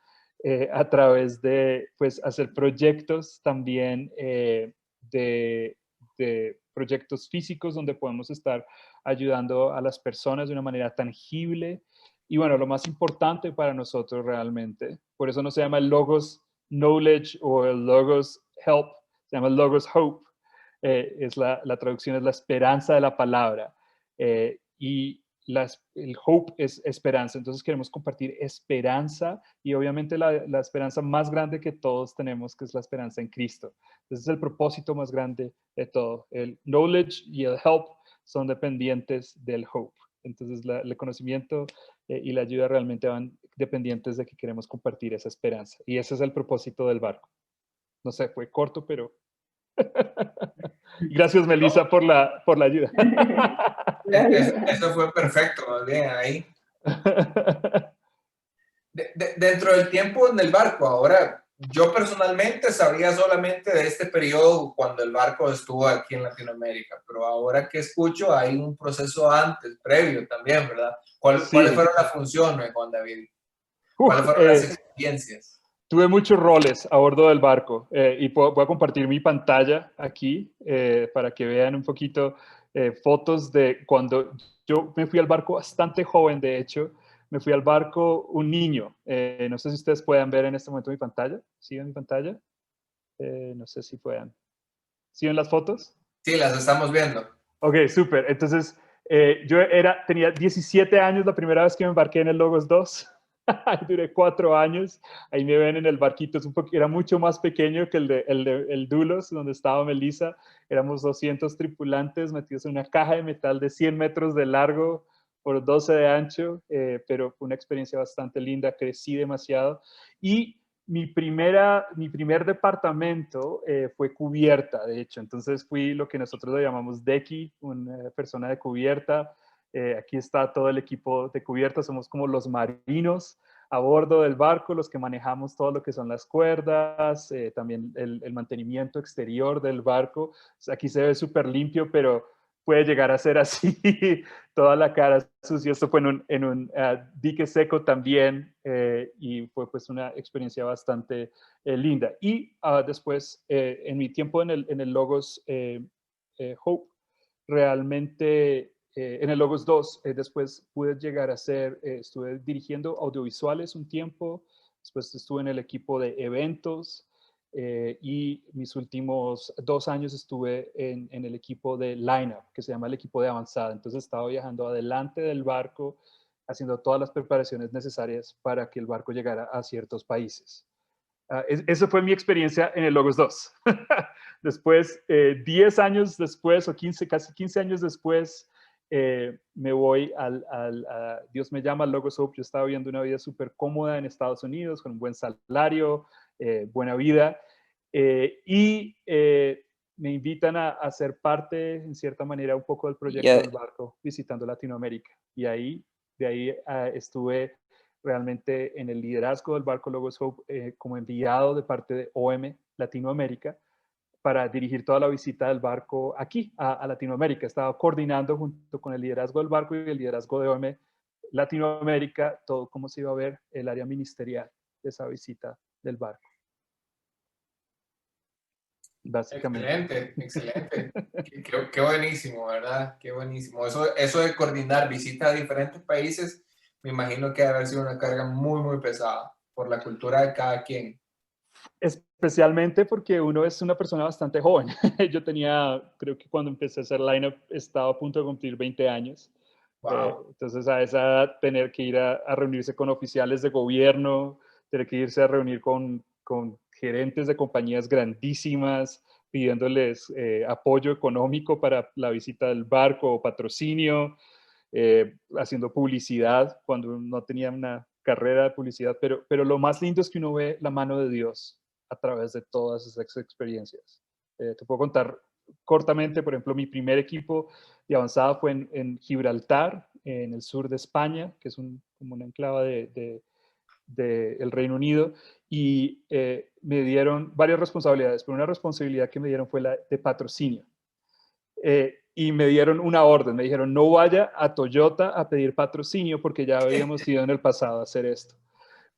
a través de pues, hacer proyectos también de proyectos físicos donde podemos estar ayudando a las personas de una manera tangible. Y bueno, lo más importante para nosotros realmente, por eso no se llama el Logos Knowledge o el Logos Help, se llama el Logos Hope. La traducción es la esperanza de la palabra. Y el hope es esperanza. Entonces queremos compartir esperanza y obviamente la esperanza más grande que todos tenemos, que es la esperanza en Cristo. Ese es el propósito más grande de todo. El knowledge y el help son dependientes del hope. Entonces el conocimiento y la ayuda realmente van dependientes de que queremos compartir esa esperanza. Y ese es el propósito del barco. No sé, fue corto, pero... Gracias, Melissa, por la ayuda. Eso fue perfecto, más bien ahí. Dentro del tiempo en el barco, ahora, yo personalmente sabía solamente de este periodo cuando el barco estuvo aquí en Latinoamérica, pero ahora que escucho hay un proceso antes, previo también, ¿verdad? ¿Cuáles fueron las funciones, Juan David? ¿Cuáles fueron las experiencias? Tuve muchos roles a bordo del barco y voy a compartir mi pantalla aquí para que vean un poquito fotos de cuando yo me fui al barco bastante joven, de hecho. Me fui al barco un niño. No sé si ustedes puedan ver en este momento mi pantalla. ¿Sí ven mi pantalla? No sé si puedan. ¿Sí ven las fotos? Sí, las estamos viendo. Ok, súper. Entonces, tenía 17 años la primera vez que me embarqué en el Logos 2. Duré 4 años. Ahí me ven en el barquito. Era mucho más pequeño que el Dulos, donde estaba Melissa. Éramos 200 tripulantes metidos en una caja de metal de 100 metros de largo por 12 de ancho, pero fue una experiencia bastante linda. Crecí demasiado. Y mi primer departamento fue cubierta, de hecho. Entonces fui lo que nosotros le llamamos decky, una persona de cubierta. Aquí está todo el equipo de cubierta, somos como los marinos a bordo del barco, los que manejamos todo lo que son las cuerdas, también el mantenimiento exterior del barco. Aquí se ve súper limpio, pero puede llegar a ser así, toda la cara sucia. Esto fue en un dique seco también y fue pues una experiencia bastante linda. Y después, en mi tiempo en el Logos Hope, realmente... en el Logos 2, después pude llegar a estuve dirigiendo audiovisuales un tiempo, después estuve en el equipo de eventos y mis últimos 2 años estuve en el equipo de line-up, que se llama el equipo de avanzada. Entonces estaba viajando adelante del barco, haciendo todas las preparaciones necesarias para que el barco llegara a ciertos países. Esa fue mi experiencia en el Logos 2. Después, 10 años después, o 15, casi 15 años después, me voy Dios me llama al Logos Hope. Yo estaba viviendo una vida súper cómoda en Estados Unidos, con un buen salario, buena vida, y me invitan a ser parte, en cierta manera, un poco del proyecto del barco, visitando Latinoamérica. Y de ahí estuve realmente en el liderazgo del barco Logos Hope como enviado de parte de OM Latinoamérica, para dirigir toda la visita del barco aquí a Latinoamérica. Estaba coordinando junto con el liderazgo del barco y el liderazgo de OM Latinoamérica todo cómo se iba a ver el área ministerial de esa visita del barco. Básicamente. Excelente. Qué buenísimo, ¿verdad? Qué buenísimo. Eso de coordinar visitas a diferentes países, me imagino que debe haber sido una carga muy, muy pesada por la cultura de cada quien. Especialmente porque uno es una persona bastante joven. Yo creo que cuando empecé a hacer line-up estaba a punto de cumplir 20 años. Wow. Entonces a esa edad tener que ir a reunirse con oficiales de gobierno, tener que irse a reunir con gerentes de compañías grandísimas, pidiéndoles apoyo económico para la visita del barco o patrocinio, haciendo publicidad cuando no tenía una carrera de publicidad, pero lo más lindo es que uno ve la mano de Dios a través de todas esas experiencias. Te puedo contar cortamente, por ejemplo, mi primer equipo de avanzada fue en Gibraltar, en el sur de España, que es como una enclava del Reino Unido, y me dieron varias responsabilidades, pero una responsabilidad que me dieron fue la de patrocinio. Y me dieron una orden, me dijeron no vaya a Toyota a pedir patrocinio porque ya habíamos ido en el pasado a hacer esto.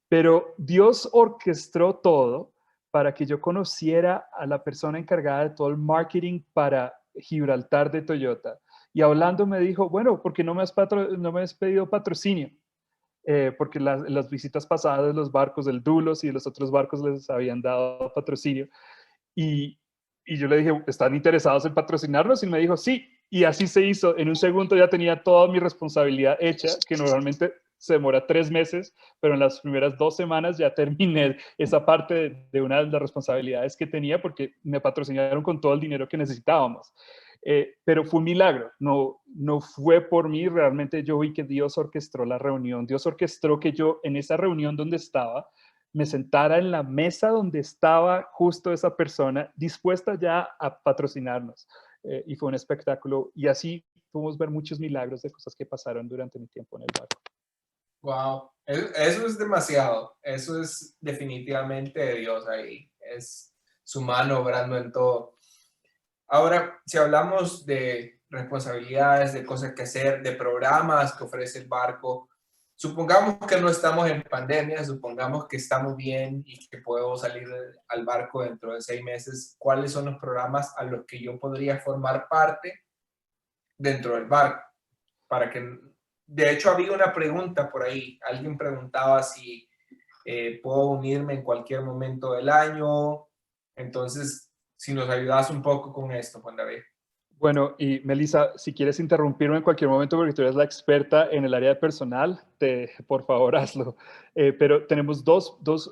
Pero Dios orquestó todo para que yo conociera a la persona encargada de todo el marketing para Gibraltar de Toyota. Y hablando me dijo, bueno, ¿por qué no me has pedido patrocinio? Porque las visitas pasadas de los barcos del Dulos y de los otros barcos les habían dado patrocinio. Y yo le dije, ¿están interesados en patrocinarnos? Y me dijo, sí. Y así se hizo. En un segundo ya tenía toda mi responsabilidad hecha, que normalmente se demora 3 meses, pero en las primeras 2 semanas ya terminé esa parte de una de las responsabilidades que tenía porque me patrocinaron con todo el dinero que necesitábamos. Pero fue un milagro, no fue por mí, realmente yo vi que Dios orquestó la reunión, Dios orquestó que yo en esa reunión donde estaba, me sentara en la mesa donde estaba justo esa persona dispuesta ya a patrocinarnos. Y fue un espectáculo y así pudimos ver muchos milagros de cosas que pasaron durante mi tiempo en el barco. Wow, eso es demasiado, eso es definitivamente de Dios ahí, es su mano obrando en todo. Ahora, si hablamos de responsabilidades, de cosas que hacer, de programas que ofrece el barco, supongamos que no estamos en pandemia, supongamos que estamos bien y que puedo salir al barco dentro de 6 meses, ¿cuáles son los programas a los que yo podría formar parte dentro del barco? Para que, de hecho, había una pregunta por ahí, alguien preguntaba si puedo unirme en cualquier momento del año, entonces, si nos ayudas un poco con esto, Juan David. Bueno, y Melissa, si quieres interrumpirme en cualquier momento porque tú eres la experta en el área de personal, por favor hazlo. Pero tenemos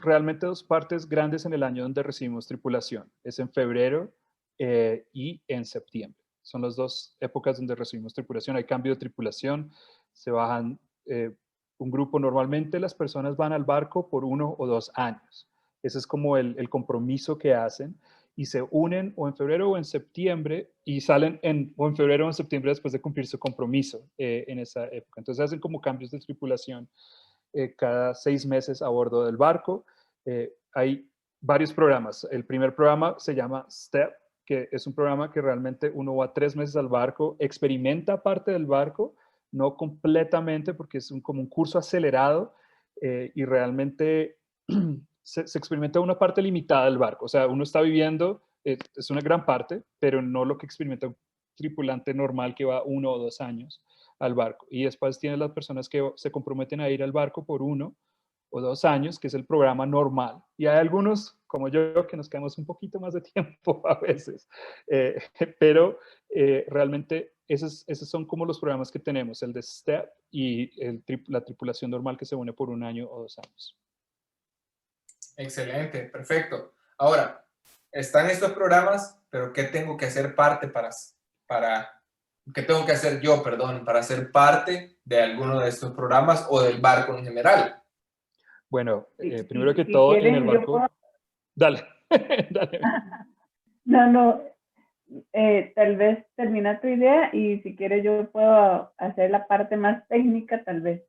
realmente dos partes grandes en el año donde recibimos tripulación. Es en febrero y en septiembre. Son las 2 épocas donde recibimos tripulación. Hay cambio de tripulación, se bajan un grupo. Normalmente las personas van al barco por 1 o 2 años. Ese es como el compromiso que hacen. Y se unen o en febrero o en septiembre y salen o en febrero o en septiembre después de cumplir su compromiso en esa época. Entonces hacen como cambios de tripulación cada 6 meses a bordo del barco. Hay varios programas. El primer programa se llama STEP, que es un programa que realmente uno va 3 meses al barco, experimenta parte del barco, no completamente porque es como un curso acelerado y realmente se experimenta una parte limitada del barco. O sea, uno está viviendo, es una gran parte, pero no lo que experimenta un tripulante normal que va 1 o 2 años al barco. Y después tienes las personas que se comprometen a ir al barco por 1 o 2 años, que es el programa normal. Y hay algunos, como yo, que nos quedamos un poquito más de tiempo a veces. Pero realmente esos son como los programas que tenemos, el de STEP y la tripulación normal que se une por 1 año o 2 años. Excelente, perfecto. Ahora, están estos programas, pero ¿qué tengo que hacer qué tengo que hacer yo, perdón, para ser parte de alguno de estos programas o del barco en general? Bueno, primero que todo, en el barco... Dale, dale. No, tal vez termina tu idea y si quieres yo puedo hacer la parte más técnica, tal vez.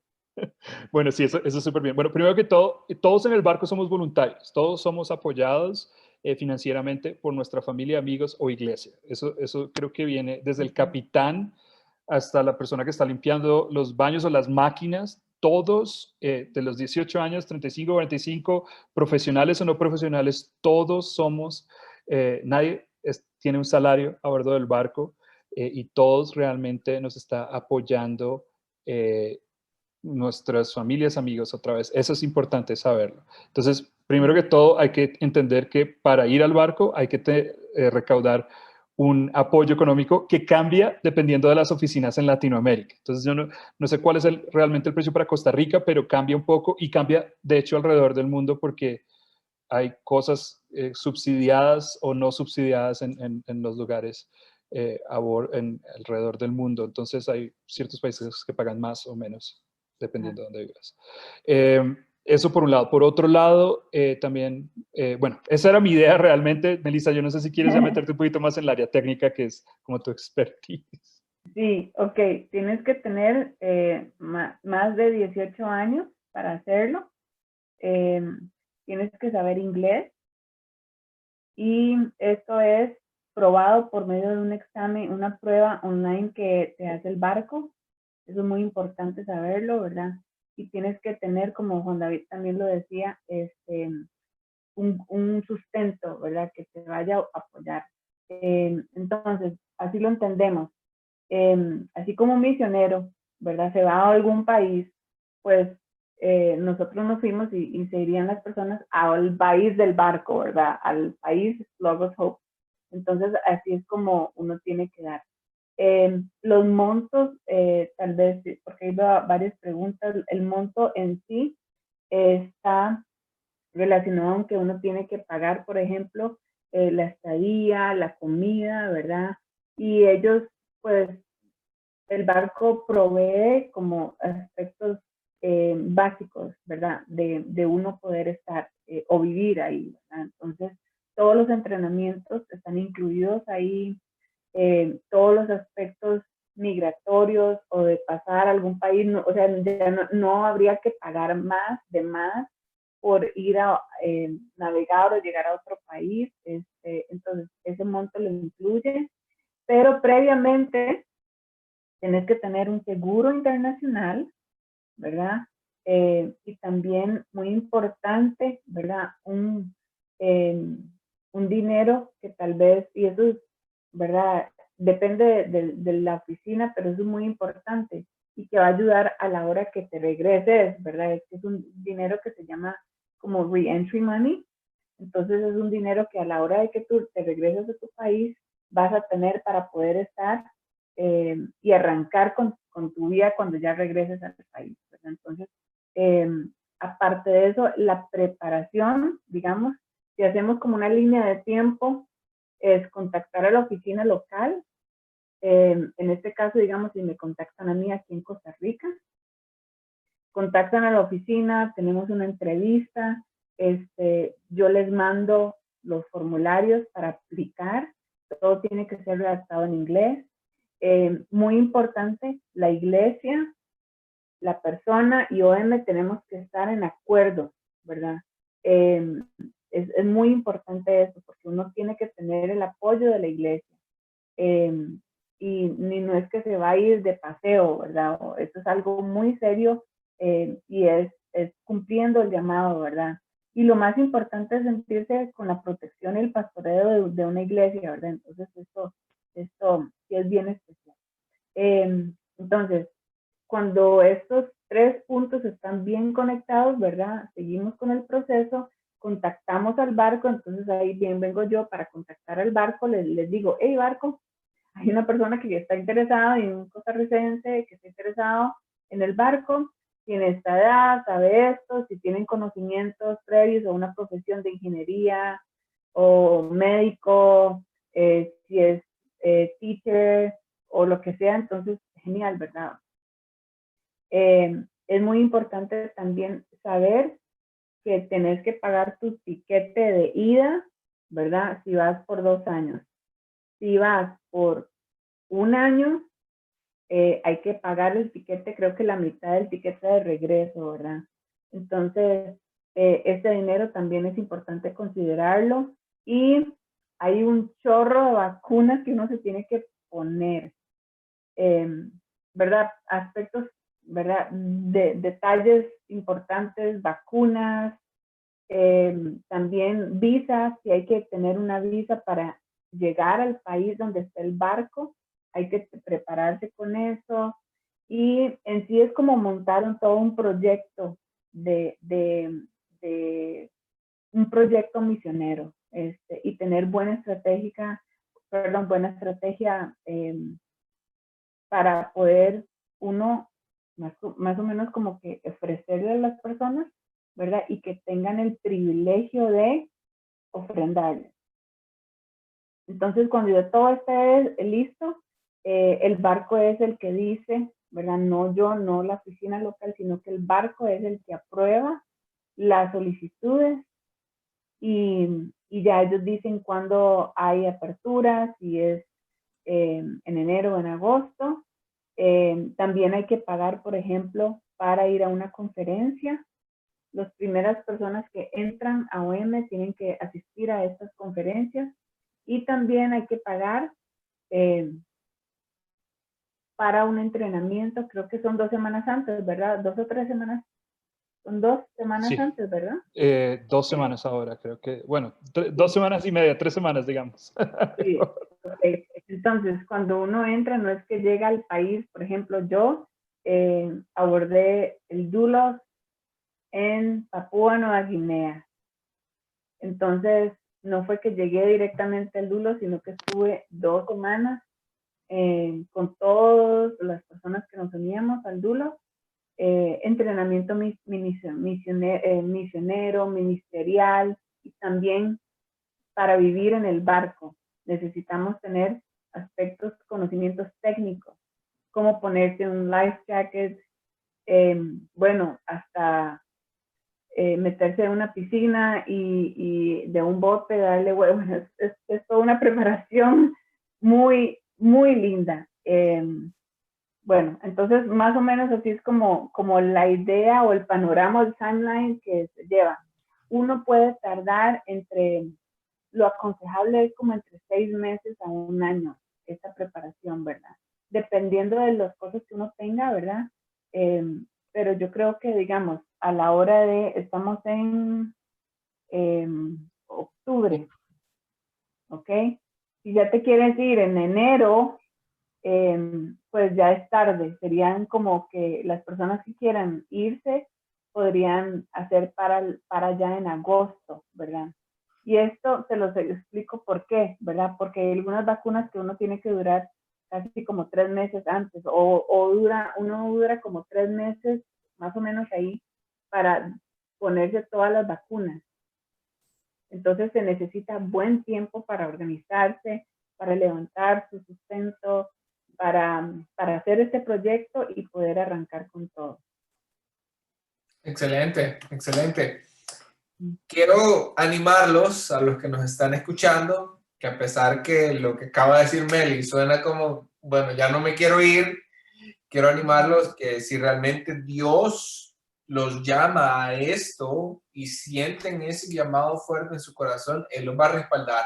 Bueno, sí, eso es súper bien. Bueno, primero que todo, todos en el barco somos voluntarios, todos somos apoyados financieramente por nuestra familia, amigos o iglesia. Eso creo que viene desde el capitán hasta la persona que está limpiando los baños o las máquinas, todos de los 18 años, 35, 45, profesionales o no profesionales, todos somos, nadie tiene un salario a bordo del barco y todos realmente nos está apoyando nuestras familias, amigos, otra vez. Eso es importante saberlo. Entonces, primero que todo, hay que entender que para ir al barco hay que recaudar un apoyo económico que cambia dependiendo de las oficinas en Latinoamérica. Entonces, yo no sé cuál es realmente el precio para Costa Rica, pero cambia un poco y cambia, de hecho, alrededor del mundo porque hay cosas subsidiadas o no subsidiadas en los lugares alrededor del mundo. Entonces, hay ciertos países que pagan más o menos dependiendo de dónde vivas. Eso por un lado. Por otro lado, también, bueno, esa era mi idea realmente. Melissa, yo no sé si quieres ya meterte un poquito más en el área técnica, que es como tu expertise. Sí, ok. Tienes que tener más de 18 años para hacerlo. Tienes que saber inglés. Y esto es probado por medio de un examen, una prueba online que te hace el barco. Eso es muy importante saberlo, ¿verdad? Y tienes que tener, como Juan David también lo decía, un sustento, ¿verdad? Que te vaya a apoyar. Entonces, así lo entendemos. Así como un misionero, ¿verdad? Se va a algún país, pues nosotros nos fuimos y se irían las personas al país del barco, ¿verdad? Al país Logos Hope. Entonces, así es como uno tiene que dar. Los montos, tal vez, porque hay varias preguntas, el monto en sí está relacionado a que uno tiene que pagar, por ejemplo, la estadía, la comida, ¿verdad? Y ellos, pues, el barco provee como aspectos básicos, ¿verdad? De uno poder estar o vivir ahí, ¿verdad? Entonces, todos los entrenamientos están incluidos ahí, todos los aspectos migratorios o de pasar a algún país, no, o sea, ya no habría que pagar más por ir a navegar o llegar a otro país. Entonces, ese monto lo incluye, pero previamente tenés que tener un seguro internacional, ¿verdad? Y también, muy importante, ¿verdad? Un dinero que tal vez, y eso es, ¿verdad? Depende de la oficina, pero eso es muy importante y que va a ayudar a la hora que te regreses, ¿verdad? Es un dinero que se llama como re-entry money. Entonces es un dinero que a la hora de que tú te regreses a tu país vas a tener para poder estar y arrancar con tu vida cuando ya regreses a tu país, ¿verdad? Entonces, aparte de eso, la preparación, digamos, si hacemos como una línea de tiempo, es contactar a la oficina local. En este caso, digamos, si me contactan a mí aquí en Costa Rica, contactan a la oficina, tenemos una entrevista, yo les mando los formularios para aplicar, todo tiene que ser redactado en inglés. Muy importante, la iglesia, la persona y OM tenemos que estar en acuerdo, ¿verdad? Es muy importante eso, porque uno tiene que tener el apoyo de la iglesia. Y no es que se va a ir de paseo, ¿verdad? Eso es algo muy serio y es cumpliendo el llamado, ¿verdad? Y lo más importante es sentirse con la protección y el pastoreo de una iglesia, ¿verdad? Entonces esto sí es bien especial. Entonces, cuando estos 3 puntos están bien conectados, ¿verdad? Seguimos con el proceso, contactamos al barco, entonces ahí bien vengo yo para contactar al barco, les digo, hey barco, hay una persona que está interesada, y un costarricense que está interesado en el barco, tiene esta edad, sabe esto, si tienen conocimientos previos o una profesión de ingeniería o médico, si es teacher o lo que sea, entonces genial, ¿verdad? Es muy importante también saber que tenés que pagar tu tiquete de ida, ¿verdad? Si vas por 2 años. Si vas por 1 año, hay que pagar el tiquete, creo que la mitad del tiquete de regreso, ¿verdad? Entonces, este dinero también es importante considerarlo. Y hay un chorro de vacunas que uno se tiene que poner, ¿verdad? Aspectos, ¿verdad? Detalles importantes, vacunas, también visas, si hay que tener una visa para llegar al país donde está el barco, hay que prepararse con eso. Y en sí es como montar todo un proyecto un proyecto misionero, y tener buena estrategia para poder uno más o menos como que ofrecerle a las personas, ¿verdad? Y que tengan el privilegio de ofrendarles. Entonces, cuando ya todo esté listo, el barco es el que dice, ¿verdad? No yo, no la oficina local, sino que el barco es el que aprueba las solicitudes y ya ellos dicen cuándo hay apertura, si es en enero o en agosto. También hay que pagar, por ejemplo, para ir a una conferencia. Las primeras personas que entran a OM tienen que asistir a estas conferencias. Y también hay que pagar para un entrenamiento, creo que son 2 semanas antes, ¿verdad? 2 o 3 semanas son 2 semanas Sí. antes, ¿verdad? 2 semanas ahora, creo que, bueno, 2 semanas y media, 3 semanas, digamos. Sí, okay. Entonces, cuando uno entra, no es que llega al país, por ejemplo, yo abordé el Dulos en Papúa Nueva Guinea. Entonces, no fue que llegué directamente al Dulos, sino que estuve 2 semanas con todas las personas que nos uníamos al Dulos. Entrenamiento misionero, ministerial, y también para vivir en el barco necesitamos tener aspectos, conocimientos técnicos, cómo ponerte un life jacket, bueno, hasta meterse en una piscina y de un bote darle, bueno, es toda una preparación muy, muy linda. Bueno, entonces más o menos así es como la idea o el panorama, el timeline que se lleva. Uno puede tardar lo aconsejable es como entre 6 meses a 1 año, esta preparación, ¿verdad? Dependiendo de las cosas que uno tenga, ¿verdad? Pero yo creo que, digamos, a la hora estamos en octubre, ¿ok? Si ya te quieres ir en enero, pues ya es tarde. Serían como que las personas que quieran irse podrían hacer para allá en agosto, ¿verdad? Y esto se los explico por qué, ¿verdad? Porque hay algunas vacunas que uno tiene que durar casi como 3 meses antes, uno dura como 3 meses, más o menos ahí, para ponerse todas las vacunas. Entonces se necesita buen tiempo para organizarse, para levantar su sustento, para hacer este proyecto y poder arrancar con todo. Excelente, excelente. Quiero animarlos a los que nos están escuchando, que a pesar que lo que acaba de decir Meli suena como, bueno, ya no me quiero ir, quiero animarlos que si realmente Dios los llama a esto y sienten ese llamado fuerte en su corazón, Él los va a respaldar.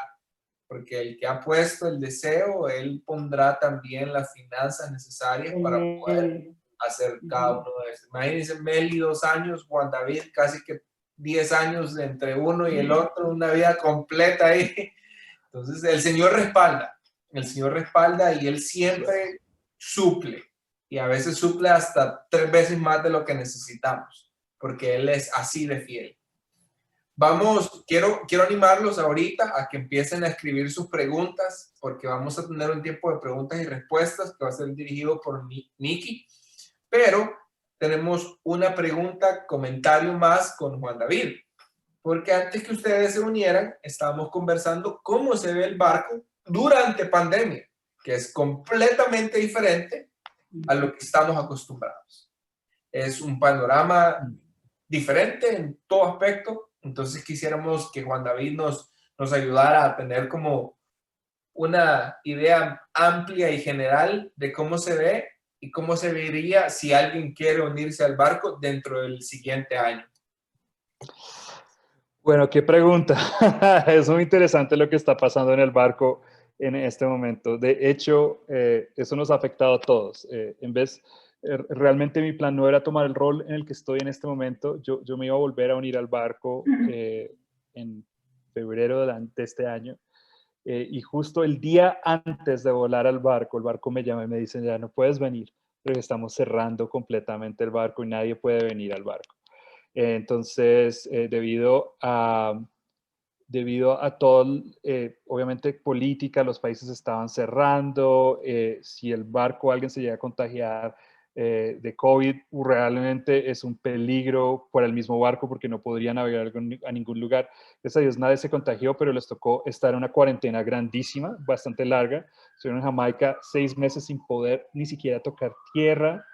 Porque el que ha puesto el deseo, Él pondrá también las finanzas necesarias para poder hacer cada uno de estos. Imagínense, Meli 2 años, Juan David casi que 10 años entre uno y el otro, una vida completa ahí. Entonces, el Señor respalda y Él siempre suple. Y a veces suple hasta 3 veces más de lo que necesitamos, porque Él es así de fiel. Vamos, quiero animarlos ahorita a que empiecen a escribir sus preguntas, porque vamos a tener un tiempo de preguntas y respuestas que va a ser dirigido por Nikki. Pero tenemos una pregunta, comentario más con Juan David, porque antes que ustedes se unieran, estábamos conversando cómo se ve el barco durante pandemia, que es completamente diferente a lo que estamos acostumbrados. Es un panorama diferente en todo aspecto. Entonces quisiéramos que Juan David nos ayudara a tener como una idea amplia y general de cómo se ve y cómo se vería si alguien quiere unirse al barco dentro del siguiente año. Bueno, qué pregunta. Es muy interesante lo que está pasando en el barco en este momento. De hecho, eso nos ha afectado a todos. Realmente mi plan no era tomar el rol en el que estoy en este momento. Yo me iba a volver a unir al barco en febrero de este año. Y justo el día antes de volar al barco, el barco me llama y me dice, ya no puedes venir, porque estamos cerrando completamente el barco y nadie puede venir al barco. Entonces, debido a todo, obviamente, política, los países estaban cerrando. Si el barco, alguien se llega a contagiar de COVID, realmente es un peligro para el mismo barco porque no podría navegar a ningún lugar. Gracias a Dios nadie se contagió, pero les tocó estar en una cuarentena grandísima, bastante larga. Estuvieron en Jamaica 6 meses sin poder ni siquiera tocar tierra.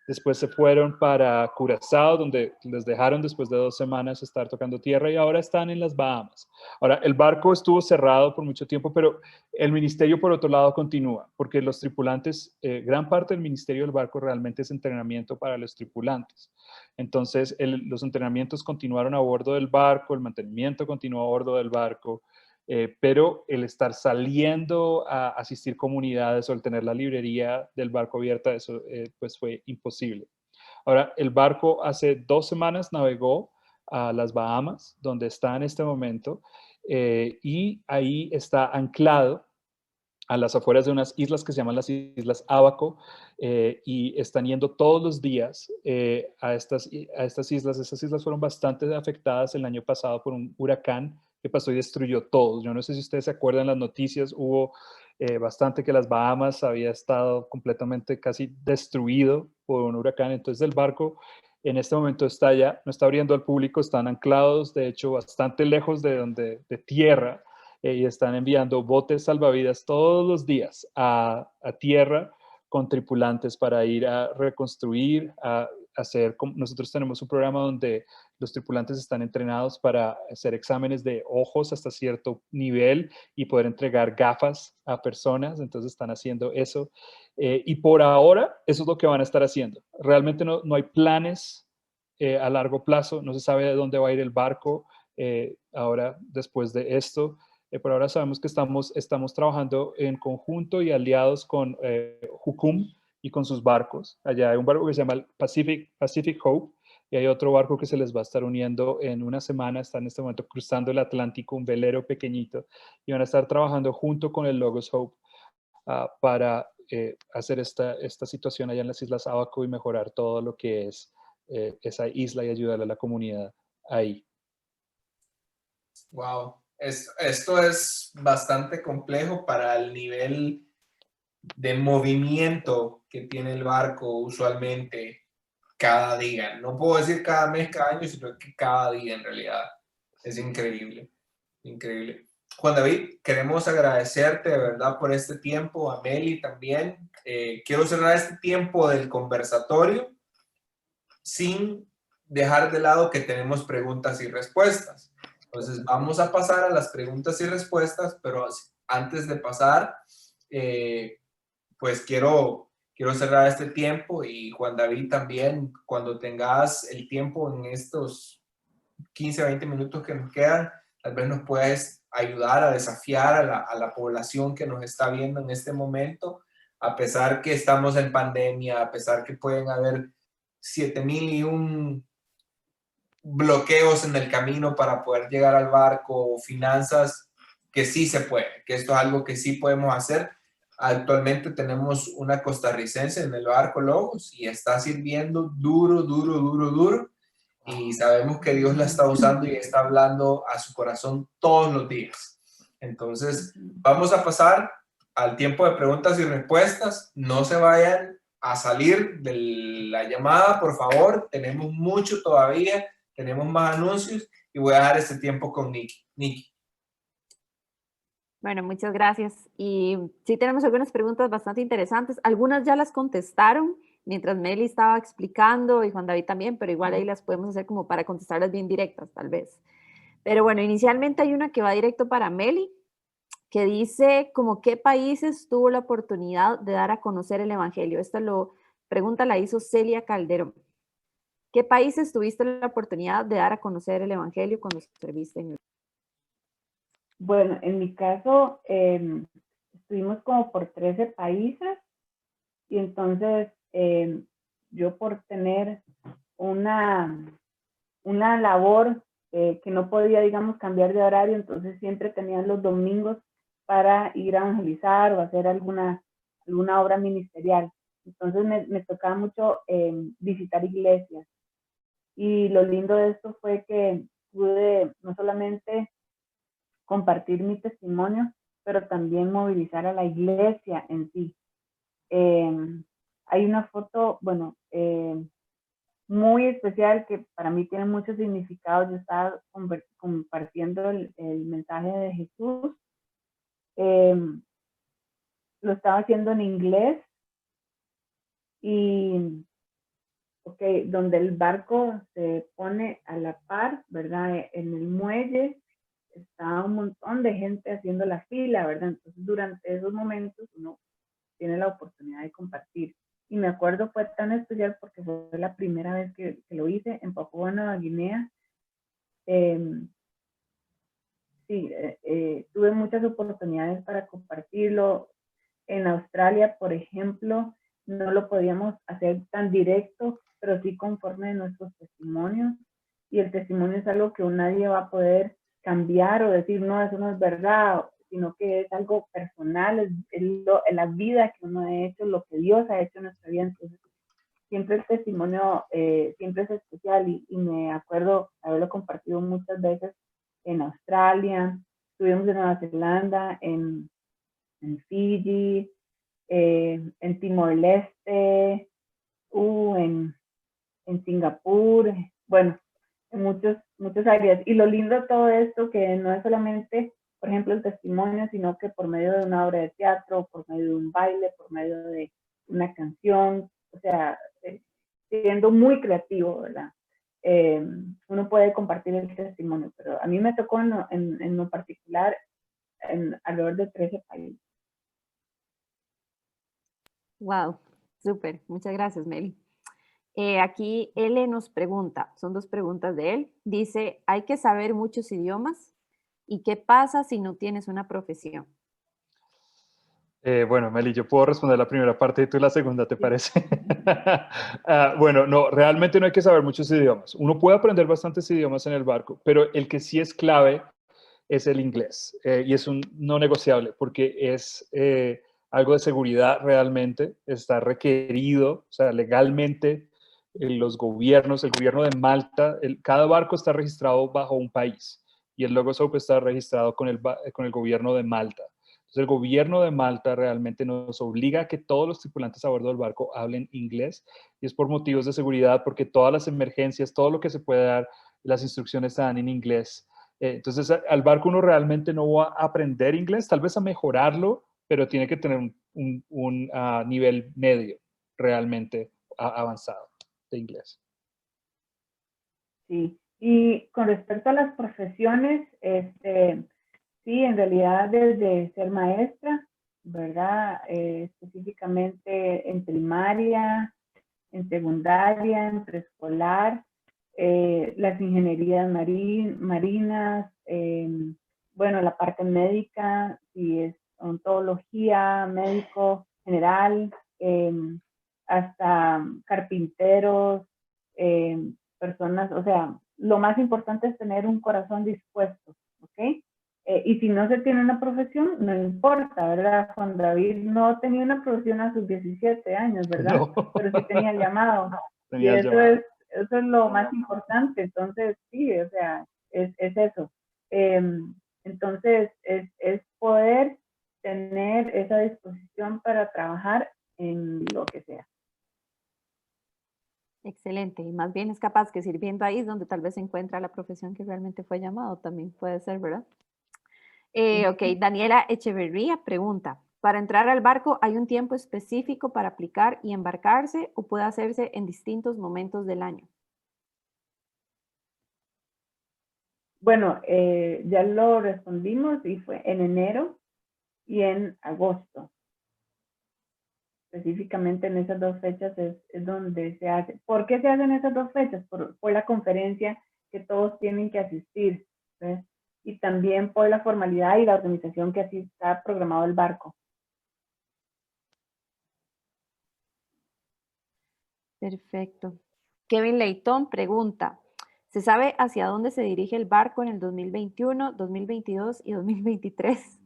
Después se fueron para Curazao, donde les dejaron después de 2 semanas estar tocando tierra y ahora están en las Bahamas. Ahora, el barco estuvo cerrado por mucho tiempo, pero el ministerio, por otro lado, continúa, porque los tripulantes, gran parte del ministerio del barco realmente es entrenamiento para los tripulantes. Entonces, los entrenamientos continuaron a bordo del barco, el mantenimiento continuó a bordo del barco, pero el estar saliendo a asistir comunidades o el tener la librería del barco abierta, eso pues fue imposible. Ahora, el barco hace 2 semanas navegó a las Bahamas, donde está en este momento, y ahí está anclado a las afueras de unas islas que se llaman las Islas Ábaco, y están yendo todos los días a estas islas. Estas islas fueron bastante afectadas el año pasado por un huracán que pasó y destruyó todo. Yo no sé si ustedes se acuerdan, las noticias hubo bastante que las Bahamas había estado completamente casi destruido por un huracán. Entonces el barco en este momento está ya, no está abriendo al público, están anclados, de hecho, bastante lejos de tierra, y están enviando botes salvavidas todos los días a tierra con tripulantes para ir a reconstruir, a hacer, nosotros tenemos un programa donde los tripulantes están entrenados para hacer exámenes de ojos hasta cierto nivel y poder entregar gafas a personas, entonces están haciendo eso. Y por ahora, eso es lo que van a estar haciendo. Realmente no hay planes a largo plazo, no se sabe de dónde va a ir el barco ahora después de esto. Por ahora sabemos que estamos trabajando en conjunto y aliados con Jukum y con sus barcos. Allá hay un barco que se llama el Pacific Hope, y hay otro barco que se les va a estar uniendo en una semana. Está en este momento cruzando el Atlántico, un velero pequeñito, y van a estar trabajando junto con el Logos Hope para hacer esta situación allá en las Islas Ábaco y mejorar todo lo que es esa isla y ayudar a la comunidad ahí. Wow. Esto es bastante complejo para el nivel de movimiento que tiene el barco usualmente cada día. No puedo decir cada mes, cada año, sino que cada día en realidad. Es increíble, increíble. Juan David, queremos agradecerte de verdad por este tiempo, a Meli también. Quiero cerrar este tiempo del conversatorio sin dejar de lado que tenemos preguntas y respuestas. Entonces vamos a pasar a las preguntas y respuestas, pero antes de pasar, pues quiero cerrar este tiempo, y Juan David también, cuando tengas el tiempo en estos 15, 20 minutos que nos quedan, tal vez nos puedes ayudar a desafiar a la población que nos está viendo en este momento, a pesar que estamos en pandemia, a pesar que pueden haber 7,001 bloqueos en el camino para poder llegar al barco, finanzas, que sí se puede, que esto es algo que sí podemos hacer. Actualmente tenemos una costarricense en el barco Logos y está sirviendo duro, duro, duro, duro, y sabemos que Dios la está usando y está hablando a su corazón todos los días. Entonces vamos a pasar al tiempo de preguntas y respuestas. No se vayan a salir de la llamada, por favor. Tenemos mucho todavía, tenemos más anuncios, y voy a dar este tiempo con Nikki. Nikki. Bueno, muchas gracias. Y sí tenemos algunas preguntas bastante interesantes. Algunas ya las contestaron mientras Meli estaba explicando, y Juan David también, pero igual ahí las podemos hacer como para contestarlas bien directas, tal vez. Pero bueno, inicialmente hay una que va directo para Meli, que dice como qué países tuvo la oportunidad de dar a conocer el Evangelio. Esta pregunta la hizo Celia Calderón. ¿Qué países tuviste la oportunidad de dar a conocer el Evangelio cuando serviste en el... Bueno, en mi caso, estuvimos como por 13 países, y entonces yo, por tener una labor que no podía, digamos, cambiar de horario, entonces siempre tenía los domingos para ir a evangelizar o hacer alguna obra ministerial. Entonces me tocaba mucho visitar iglesias. Y lo lindo de esto fue que pude no solamente compartir mi testimonio, pero también movilizar a la iglesia en sí. Hay una foto, bueno, muy especial que para mí tiene mucho significado. Yo estaba compartiendo el mensaje de Jesús. Lo estaba haciendo en inglés, y donde el barco se pone a la par, ¿verdad? En el muelle está un montón de gente haciendo la fila, ¿verdad? Entonces durante esos momentos uno tiene la oportunidad de compartir. Y me acuerdo, fue tan especial porque fue la primera vez que lo hice en Papúa Nueva Guinea. Tuve muchas oportunidades para compartirlo. En Australia, por ejemplo, no lo podíamos hacer tan directo, pero sí conforme a nuestros testimonios. Y el testimonio es algo que nadie va a poder cambiar o decir, no, eso no es verdad, sino que es algo personal, es la vida que uno ha hecho, lo que Dios ha hecho en nuestra vida. Entonces, siempre el testimonio siempre es especial y me acuerdo haberlo compartido muchas veces en Australia, estuvimos en Nueva Zelanda, en Fiji, en Timor-Leste, en Singapur, bueno, en muchas áreas. Y lo lindo de todo esto que no es solamente, por ejemplo, el testimonio, sino que por medio de una obra de teatro, por medio de un baile, por medio de una canción, o sea, siendo muy creativo, ¿verdad? Uno puede compartir el testimonio, pero a mí me tocó en lo particular alrededor de 13 países. Wow, súper. Muchas gracias, Meli. Aquí L nos pregunta, son dos preguntas de él. Dice, ¿hay que saber muchos idiomas? ¿Y qué pasa si no tienes una profesión? Bueno, Meli, yo puedo responder la primera parte y tú la segunda, ¿te parece? Bueno, no, realmente no hay que saber muchos idiomas. Uno puede aprender bastantes idiomas en el barco, pero el que sí es clave es el inglés. Y es un no negociable porque es algo de seguridad realmente. Está requerido, o sea, legalmente los gobiernos, el gobierno de Malta, cada barco está registrado bajo un país y el Logoscope está registrado con el gobierno de Malta. Entonces, el gobierno de Malta realmente nos obliga a que todos los tripulantes a bordo del barco hablen inglés y es por motivos de seguridad, porque todas las emergencias, todo lo que se puede dar, las instrucciones se dan en inglés. Entonces, al barco uno realmente no va a aprender inglés, tal vez a mejorarlo, pero tiene que tener un nivel medio realmente avanzado de inglés. Sí, y con respecto a las profesiones, sí, en realidad desde ser maestra, ¿verdad? Específicamente en primaria, en secundaria, en preescolar, las ingenierías marinas, bueno, la parte médica, si es odontología, médico general, hasta carpinteros, personas, o sea, lo más importante es tener un corazón dispuesto, ¿ok? Y si no se tiene una profesión, no importa, ¿verdad? Juan David no tenía una profesión a sus 17 años, ¿verdad? No. Pero sí tenía llamado. Tenía y eso es lo más importante. Entonces, sí, o sea, es eso. Entonces, es poder tener esa disposición para trabajar en lo que sea. Excelente, y más bien es capaz que sirviendo ahí es donde tal vez se encuentra la profesión que realmente fue llamado, también puede ser, ¿verdad? Ok, Daniela Echeverría pregunta, ¿para entrar al barco hay un tiempo específico para aplicar y embarcarse o puede hacerse en distintos momentos del año? Bueno, ya lo respondimos y fue en enero y en agosto. Específicamente en esas dos fechas es donde se hace. ¿Por qué se hacen esas dos fechas? Por la conferencia que todos tienen que asistir, ¿ves? Y también por la formalidad y la organización que así está programado el barco. Perfecto. Kevin Leitón pregunta, ¿se sabe hacia dónde se dirige el barco en el 2021, 2022 y 2023?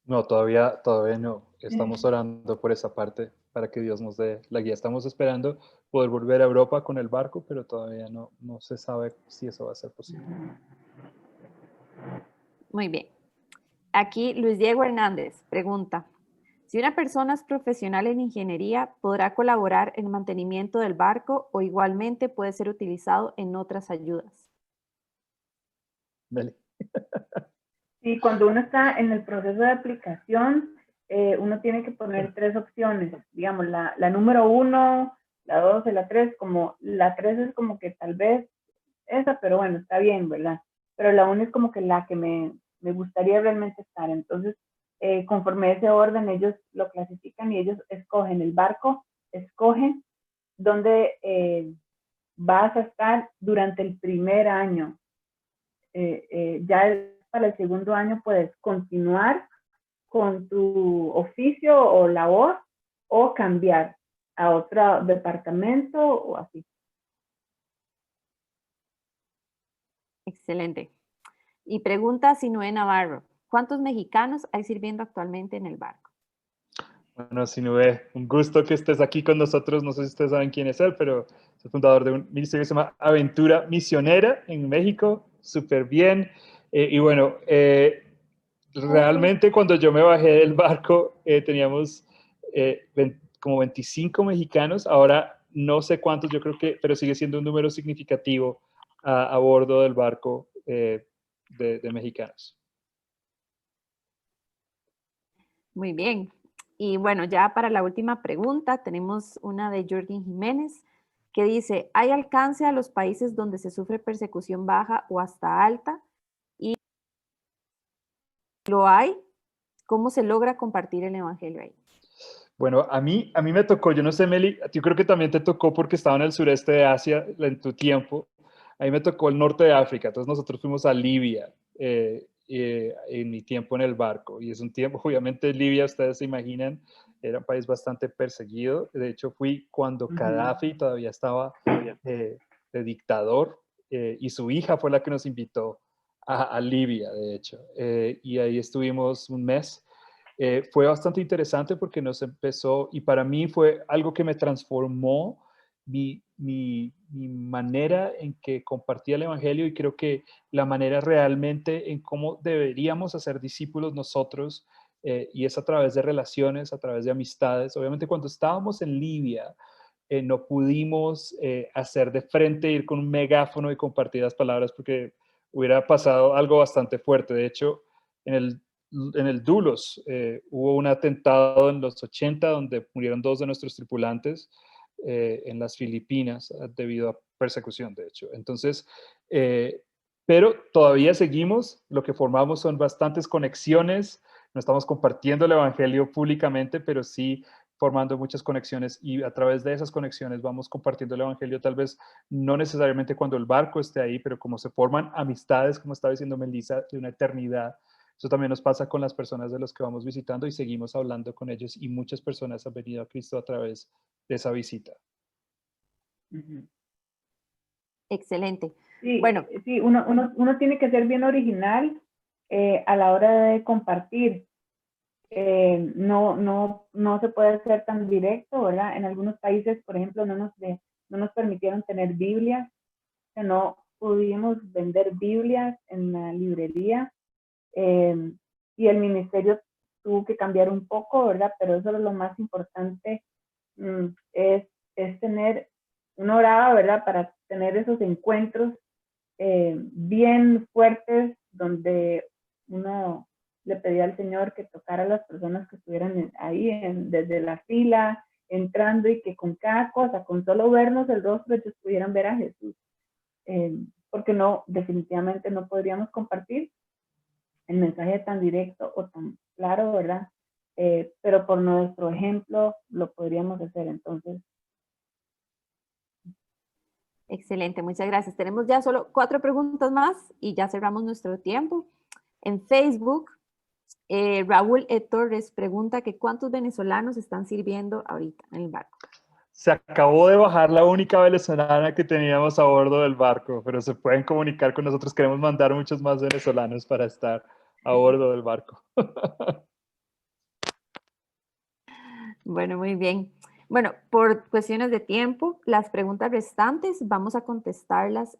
No, todavía no. Estamos orando por esa parte para que Dios nos dé la guía. Estamos esperando poder volver a Europa con el barco, pero todavía no se sabe si eso va a ser posible. Muy bien. Aquí Luis Diego Hernández pregunta, si una persona es profesional en ingeniería, ¿podrá colaborar en el mantenimiento del barco o igualmente puede ser utilizado en otras ayudas? Dale. Sí, cuando uno está en el proceso de aplicación, uno tiene que poner 3 opciones. Digamos, la número 1, la 2 y la 3, como la 3 es como que tal vez esa, pero bueno, está bien, ¿verdad? Pero la 1 es como que la que me gustaría realmente estar. Entonces, conforme a ese orden, ellos lo clasifican y ellos escogen el barco, escogen dónde vas a estar durante el primer año. Ya para el segundo año puedes continuar con tu oficio o labor o cambiar. a otro departamento o así. Excelente. Y pregunta Sinué Navarro, ¿cuántos mexicanos hay sirviendo actualmente en el barco? Bueno, Sinué, un gusto que estés aquí con nosotros. No sé si ustedes saben quién es él, pero es el fundador de un ministerio que se llama Aventura Misionera en México. Súper bien. Y bueno, realmente cuando yo me bajé del barco teníamos como 25 mexicanos. Ahora no sé cuántos, yo creo que, pero sigue siendo un número significativo a bordo del barco de mexicanos. Muy bien. Y bueno, ya para la última pregunta tenemos una de Jorgen Jiménez que dice, ¿hay alcance a los países donde se sufre persecución baja o hasta alta? Y lo hay, ¿cómo se logra compartir el evangelio ahí? Bueno, a mí me tocó, yo no sé, Meli, yo creo que también te tocó porque estaba en el sureste de Asia en tu tiempo. A mí me tocó el norte de África, entonces nosotros fuimos a Libia en mi tiempo en el barco. Y es un tiempo, obviamente Libia, ustedes se imaginan, era un país bastante perseguido. De hecho, fui cuando Gaddafi todavía estaba de dictador y su hija fue la que nos invitó a Libia, de hecho. Y ahí estuvimos un mes. Fue bastante interesante porque nos empezó, y para mí fue algo que me transformó mi manera en que compartía el evangelio, y creo que la manera realmente en cómo deberíamos hacer discípulos nosotros, y es a través de relaciones, a través de amistades. Obviamente cuando estábamos en Libia, no pudimos hacer de frente, ir con un megáfono y compartir las palabras porque hubiera pasado algo bastante fuerte. De hecho, en el Dulos hubo un atentado en los 80 donde murieron 2 de nuestros tripulantes en las Filipinas debido a persecución, de hecho. Entonces, pero todavía seguimos, lo que formamos son bastantes conexiones, no estamos compartiendo el evangelio públicamente, pero sí formando muchas conexiones, y a través de esas conexiones vamos compartiendo el evangelio, tal vez no necesariamente cuando el barco esté ahí, pero como se forman amistades, como estaba diciendo Melissa, de una eternidad. Eso también nos pasa con las personas de los que vamos visitando y seguimos hablando con ellos, y muchas personas han venido a Cristo a través de esa visita. Excelente. Sí, bueno, sí, uno tiene que ser bien original a la hora de compartir. No se puede ser tan directo, ¿verdad? En algunos países, por ejemplo, no nos permitieron tener Biblias, o sea, no pudimos vender Biblias en la librería. Y el ministerio tuvo que cambiar un poco, ¿verdad? Pero eso es lo más importante, es tener una orada, ¿verdad? Para tener esos encuentros bien fuertes donde uno le pedía al Señor que tocara a las personas que estuvieran ahí desde la fila, entrando, y que con cada cosa, con solo vernos el rostro, ellos pudieran ver a Jesús. Porque definitivamente no podríamos compartir el mensaje tan directo o tan claro, ¿verdad? Pero por nuestro ejemplo lo podríamos hacer. Entonces, excelente, muchas gracias. Tenemos ya solo 4 preguntas más y ya cerramos nuestro tiempo. En Facebook, Raúl E. Torres pregunta que ¿cuántos venezolanos están sirviendo ahorita en el barco? Se acabó de bajar la única venezolana que teníamos a bordo del barco, pero se pueden comunicar con nosotros. Queremos mandar muchos más venezolanos para estar a bordo del barco. Bueno, muy bien. Bueno, por cuestiones de tiempo, las preguntas restantes vamos a contestarlas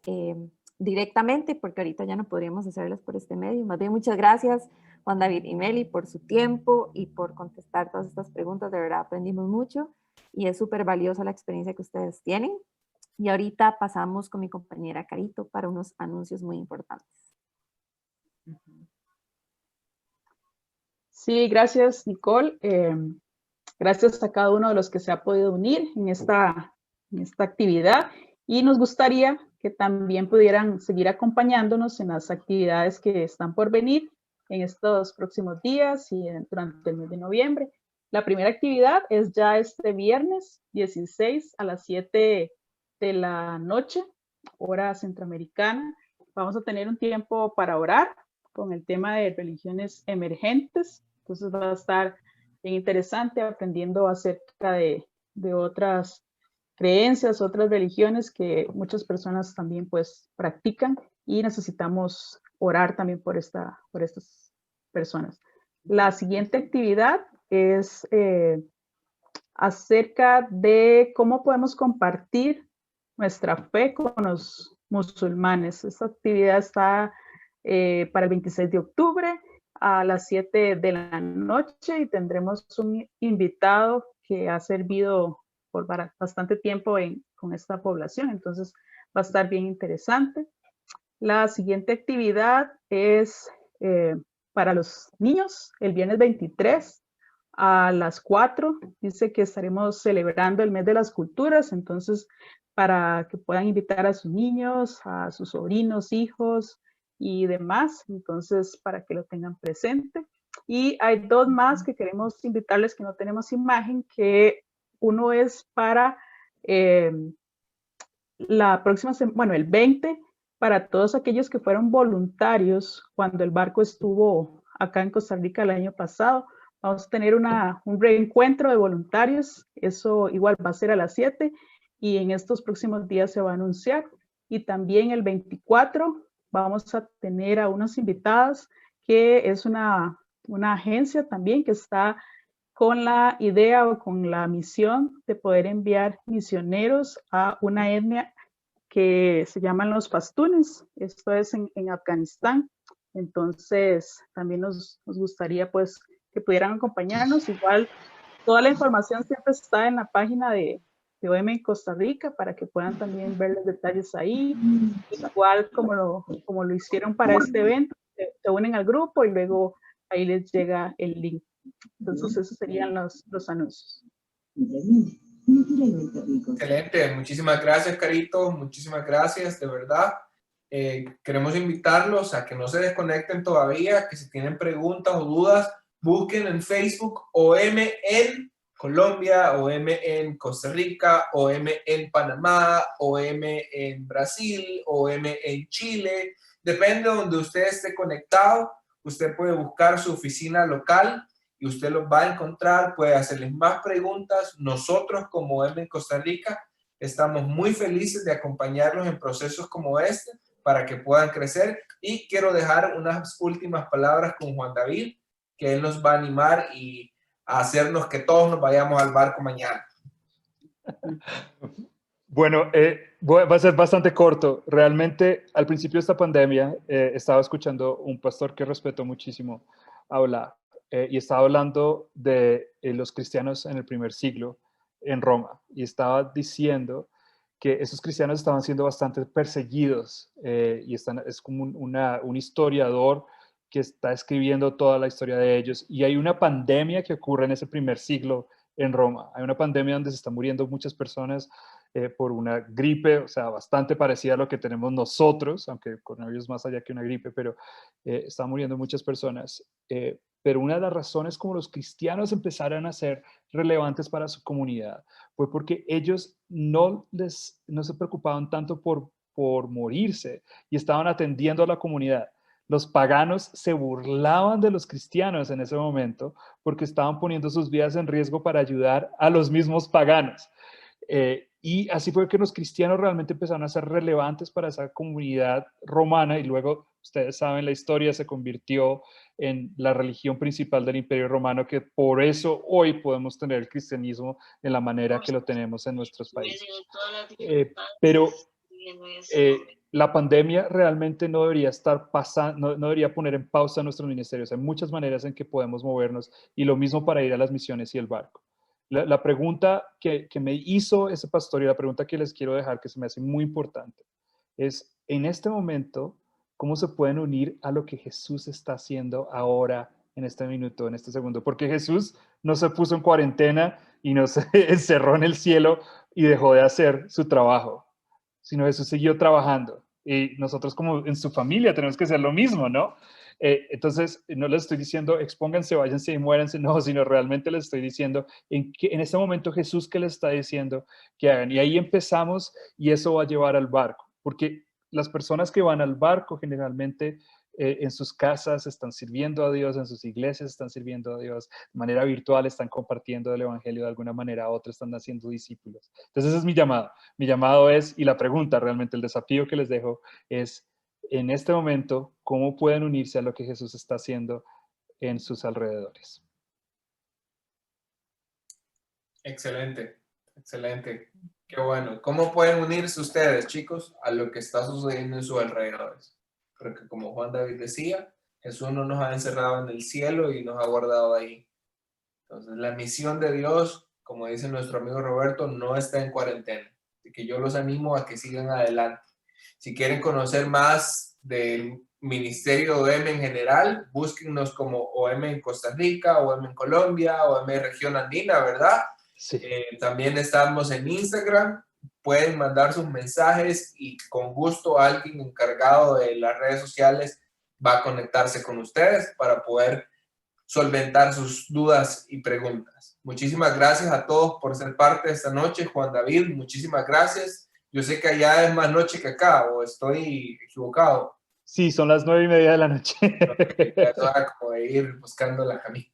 directamente, porque ahorita ya no podríamos hacerlas por este medio. Más bien, muchas gracias, Juan David y Meli, por su tiempo y por contestar todas estas preguntas. De verdad, aprendimos mucho y es súper valiosa la experiencia que ustedes tienen. Y ahorita pasamos con mi compañera Carito para unos anuncios muy importantes. Sí, gracias, Nicole. Gracias a cada uno de los que se ha podido unir en esta actividad, y nos gustaría que también pudieran seguir acompañándonos en las actividades que están por venir en estos próximos días y durante el mes de noviembre. La primera actividad es ya este viernes 16 a las 7 de la noche, hora centroamericana. Vamos a tener un tiempo para orar con el tema de religiones emergentes. Entonces va a estar bien interesante, aprendiendo acerca de de otras creencias, otras religiones que muchas personas también pues practican, y necesitamos orar también por estas personas. La siguiente actividad es acerca de cómo podemos compartir nuestra fe con los musulmanes. Esta actividad está para el 26 de octubre a las 7 de la noche, y tendremos un invitado que ha servido por bastante tiempo con esta población, entonces va a estar bien interesante. La siguiente actividad es para los niños, el viernes 23 a las 4, dice que estaremos celebrando el mes de las culturas, entonces para que puedan invitar a sus niños, a sus sobrinos, hijos y demás, entonces para que lo tengan presente. Y hay dos más que queremos invitarles que no tenemos imagen, que uno es para la próxima semana, bueno, el 20, para todos aquellos que fueron voluntarios cuando el barco estuvo acá en Costa Rica el año pasado. Vamos a tener un reencuentro de voluntarios, eso igual va a ser a las 7, y en estos próximos días se va a anunciar. Y también el 24 vamos a tener a unos invitados, que es una agencia también que está con la idea o con la misión de poder enviar misioneros a una etnia que se llaman los pastunes. Esto es en Afganistán. Entonces también nos gustaría pues que pudieran acompañarnos. Igual toda la información siempre está en la página de OM en Costa Rica, para que puedan también ver los detalles ahí. Igual como lo hicieron para este evento, se unen al grupo y luego ahí les llega el link. Entonces esos serían los anuncios. Excelente, muchísimas gracias, Carito, muchísimas gracias, de verdad. Queremos invitarlos a que no se desconecten todavía, que si tienen preguntas o dudas, busquen en Facebook OM en Colombia, OM en Costa Rica, OM en Panamá, OM en Brasil, OM en Chile. Depende de donde usted esté conectado, usted puede buscar su oficina local y usted los va a encontrar, puede hacerles más preguntas. Nosotros como OM en Costa Rica estamos muy felices de acompañarlos en procesos como este para que puedan crecer. Y quiero dejar unas últimas palabras con Juan David, que él nos va a animar y a hacernos que todos nos vayamos al barco mañana. Bueno, va a ser bastante corto. Realmente, al principio de esta pandemia, estaba escuchando un pastor que respeto muchísimo hablar, y estaba hablando de los cristianos en el primer siglo en Roma, y estaba diciendo que esos cristianos estaban siendo bastante perseguidos, y es como un historiador que está escribiendo toda la historia de ellos, y hay una pandemia que ocurre en ese primer siglo en Roma. Hay una pandemia donde se están muriendo muchas personas por una gripe, o sea, bastante parecida a lo que tenemos nosotros, aunque con ellos más allá que una gripe, pero están muriendo muchas personas. Pero una de las razones como los cristianos empezaron a ser relevantes para su comunidad fue porque ellos no se preocupaban tanto por morirse y estaban atendiendo a la comunidad. Los paganos se burlaban de los cristianos en ese momento porque estaban poniendo sus vidas en riesgo para ayudar a los mismos paganos. Y así fue que los cristianos realmente empezaron a ser relevantes para esa comunidad romana, y luego, ustedes saben la historia, se convirtió en la religión principal del Imperio Romano, que por eso hoy podemos tener el cristianismo en la manera que lo tenemos en nuestros países. Pero la pandemia realmente no debería estar pasando, no debería poner en pausa nuestros ministerios. Hay muchas maneras en que podemos movernos, y lo mismo para ir a las misiones y el barco. La pregunta que me hizo ese pastor, y la pregunta que les quiero dejar, que se me hace muy importante, es: en este momento, ¿cómo se pueden unir a lo que Jesús está haciendo ahora, en este minuto, en este segundo? Porque Jesús no se puso en cuarentena y no se encerró en el cielo y dejó de hacer su trabajo, sino Jesús siguió trabajando. Y nosotros, como en su familia, tenemos que hacer lo mismo, ¿no? Entonces, no les estoy diciendo expónganse, váyanse y muéranse, no, sino realmente les estoy diciendo en este momento Jesús que les está diciendo que hagan. Y ahí empezamos, y eso va a llevar al barco, porque las personas que van al barco generalmente en sus casas están sirviendo a Dios, en sus iglesias están sirviendo a Dios, de manera virtual están compartiendo el evangelio de alguna manera, otros están haciendo discípulos. Entonces ese es mi llamado. Mi llamado es, y la pregunta realmente, el desafío que les dejo es, en este momento, ¿cómo pueden unirse a lo que Jesús está haciendo en sus alrededores? Excelente, excelente. Qué bueno. ¿Cómo pueden unirse ustedes, chicos, a lo que está sucediendo en sus alrededores? Porque como Juan David decía, Jesús no nos ha encerrado en el cielo y nos ha guardado ahí. Entonces, la misión de Dios, como dice nuestro amigo Roberto, no está en cuarentena. Así que yo los animo a que sigan adelante. Si quieren conocer más del Ministerio OM en general, búsquennos como OM en Costa Rica, OM en Colombia, OM Región Andina, ¿verdad? Sí. También estamos en Instagram. Pueden mandar sus mensajes y con gusto alguien encargado de las redes sociales va a conectarse con ustedes para poder solventar sus dudas y preguntas. Muchísimas gracias a todos por ser parte de esta noche. Juan David, muchísimas gracias. Yo sé que allá es más noche que acá, o estoy equivocado. Sí, son las 9:30 de la noche. Ya es hora como de ir buscando la camisa.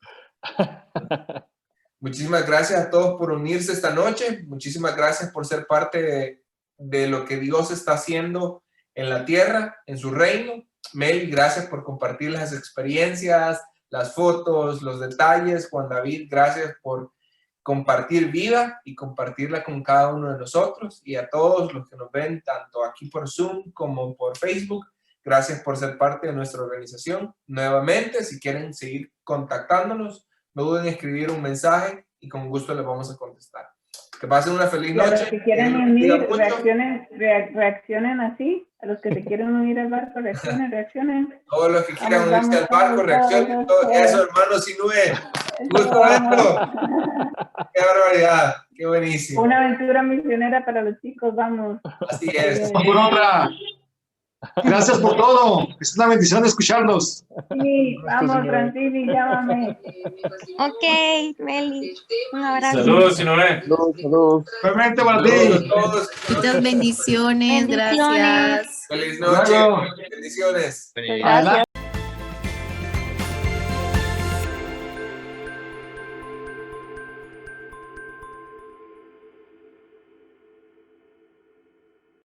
Muchísimas gracias a todos por unirse esta noche. Muchísimas gracias por ser parte de lo que Dios está haciendo en la tierra, en su reino. Mel, gracias por compartir las experiencias, las fotos, los detalles. Juan David, gracias por compartir vida y compartirla con cada uno de nosotros. Y a todos los que nos ven, tanto aquí por Zoom como por Facebook, gracias por ser parte de nuestra organización. Nuevamente, si quieren seguir contactándonos, no duden en escribir un mensaje y con gusto les vamos a contestar. Que pasen una feliz noche. A los que quieren unir, reaccionen así. A los que se quieren unir al barco, reaccionen. Todos los que quieran unirse al barco, reaccionen. Todo eso, hermano Sinue. Gusto verlo. Qué barbaridad. Qué buenísimo. Una aventura misionera para los chicos, vamos. Así es. Vamos por otra. Gracias por todo. Es una bendición escucharlos. Sí, vamos, Francini, llámame. Ok, Meli. Un abrazo. Saludos, Sinue. Saludos. Realmente para ti. Muchas bendiciones, gracias. Feliz noche. Bendiciones. Adelante.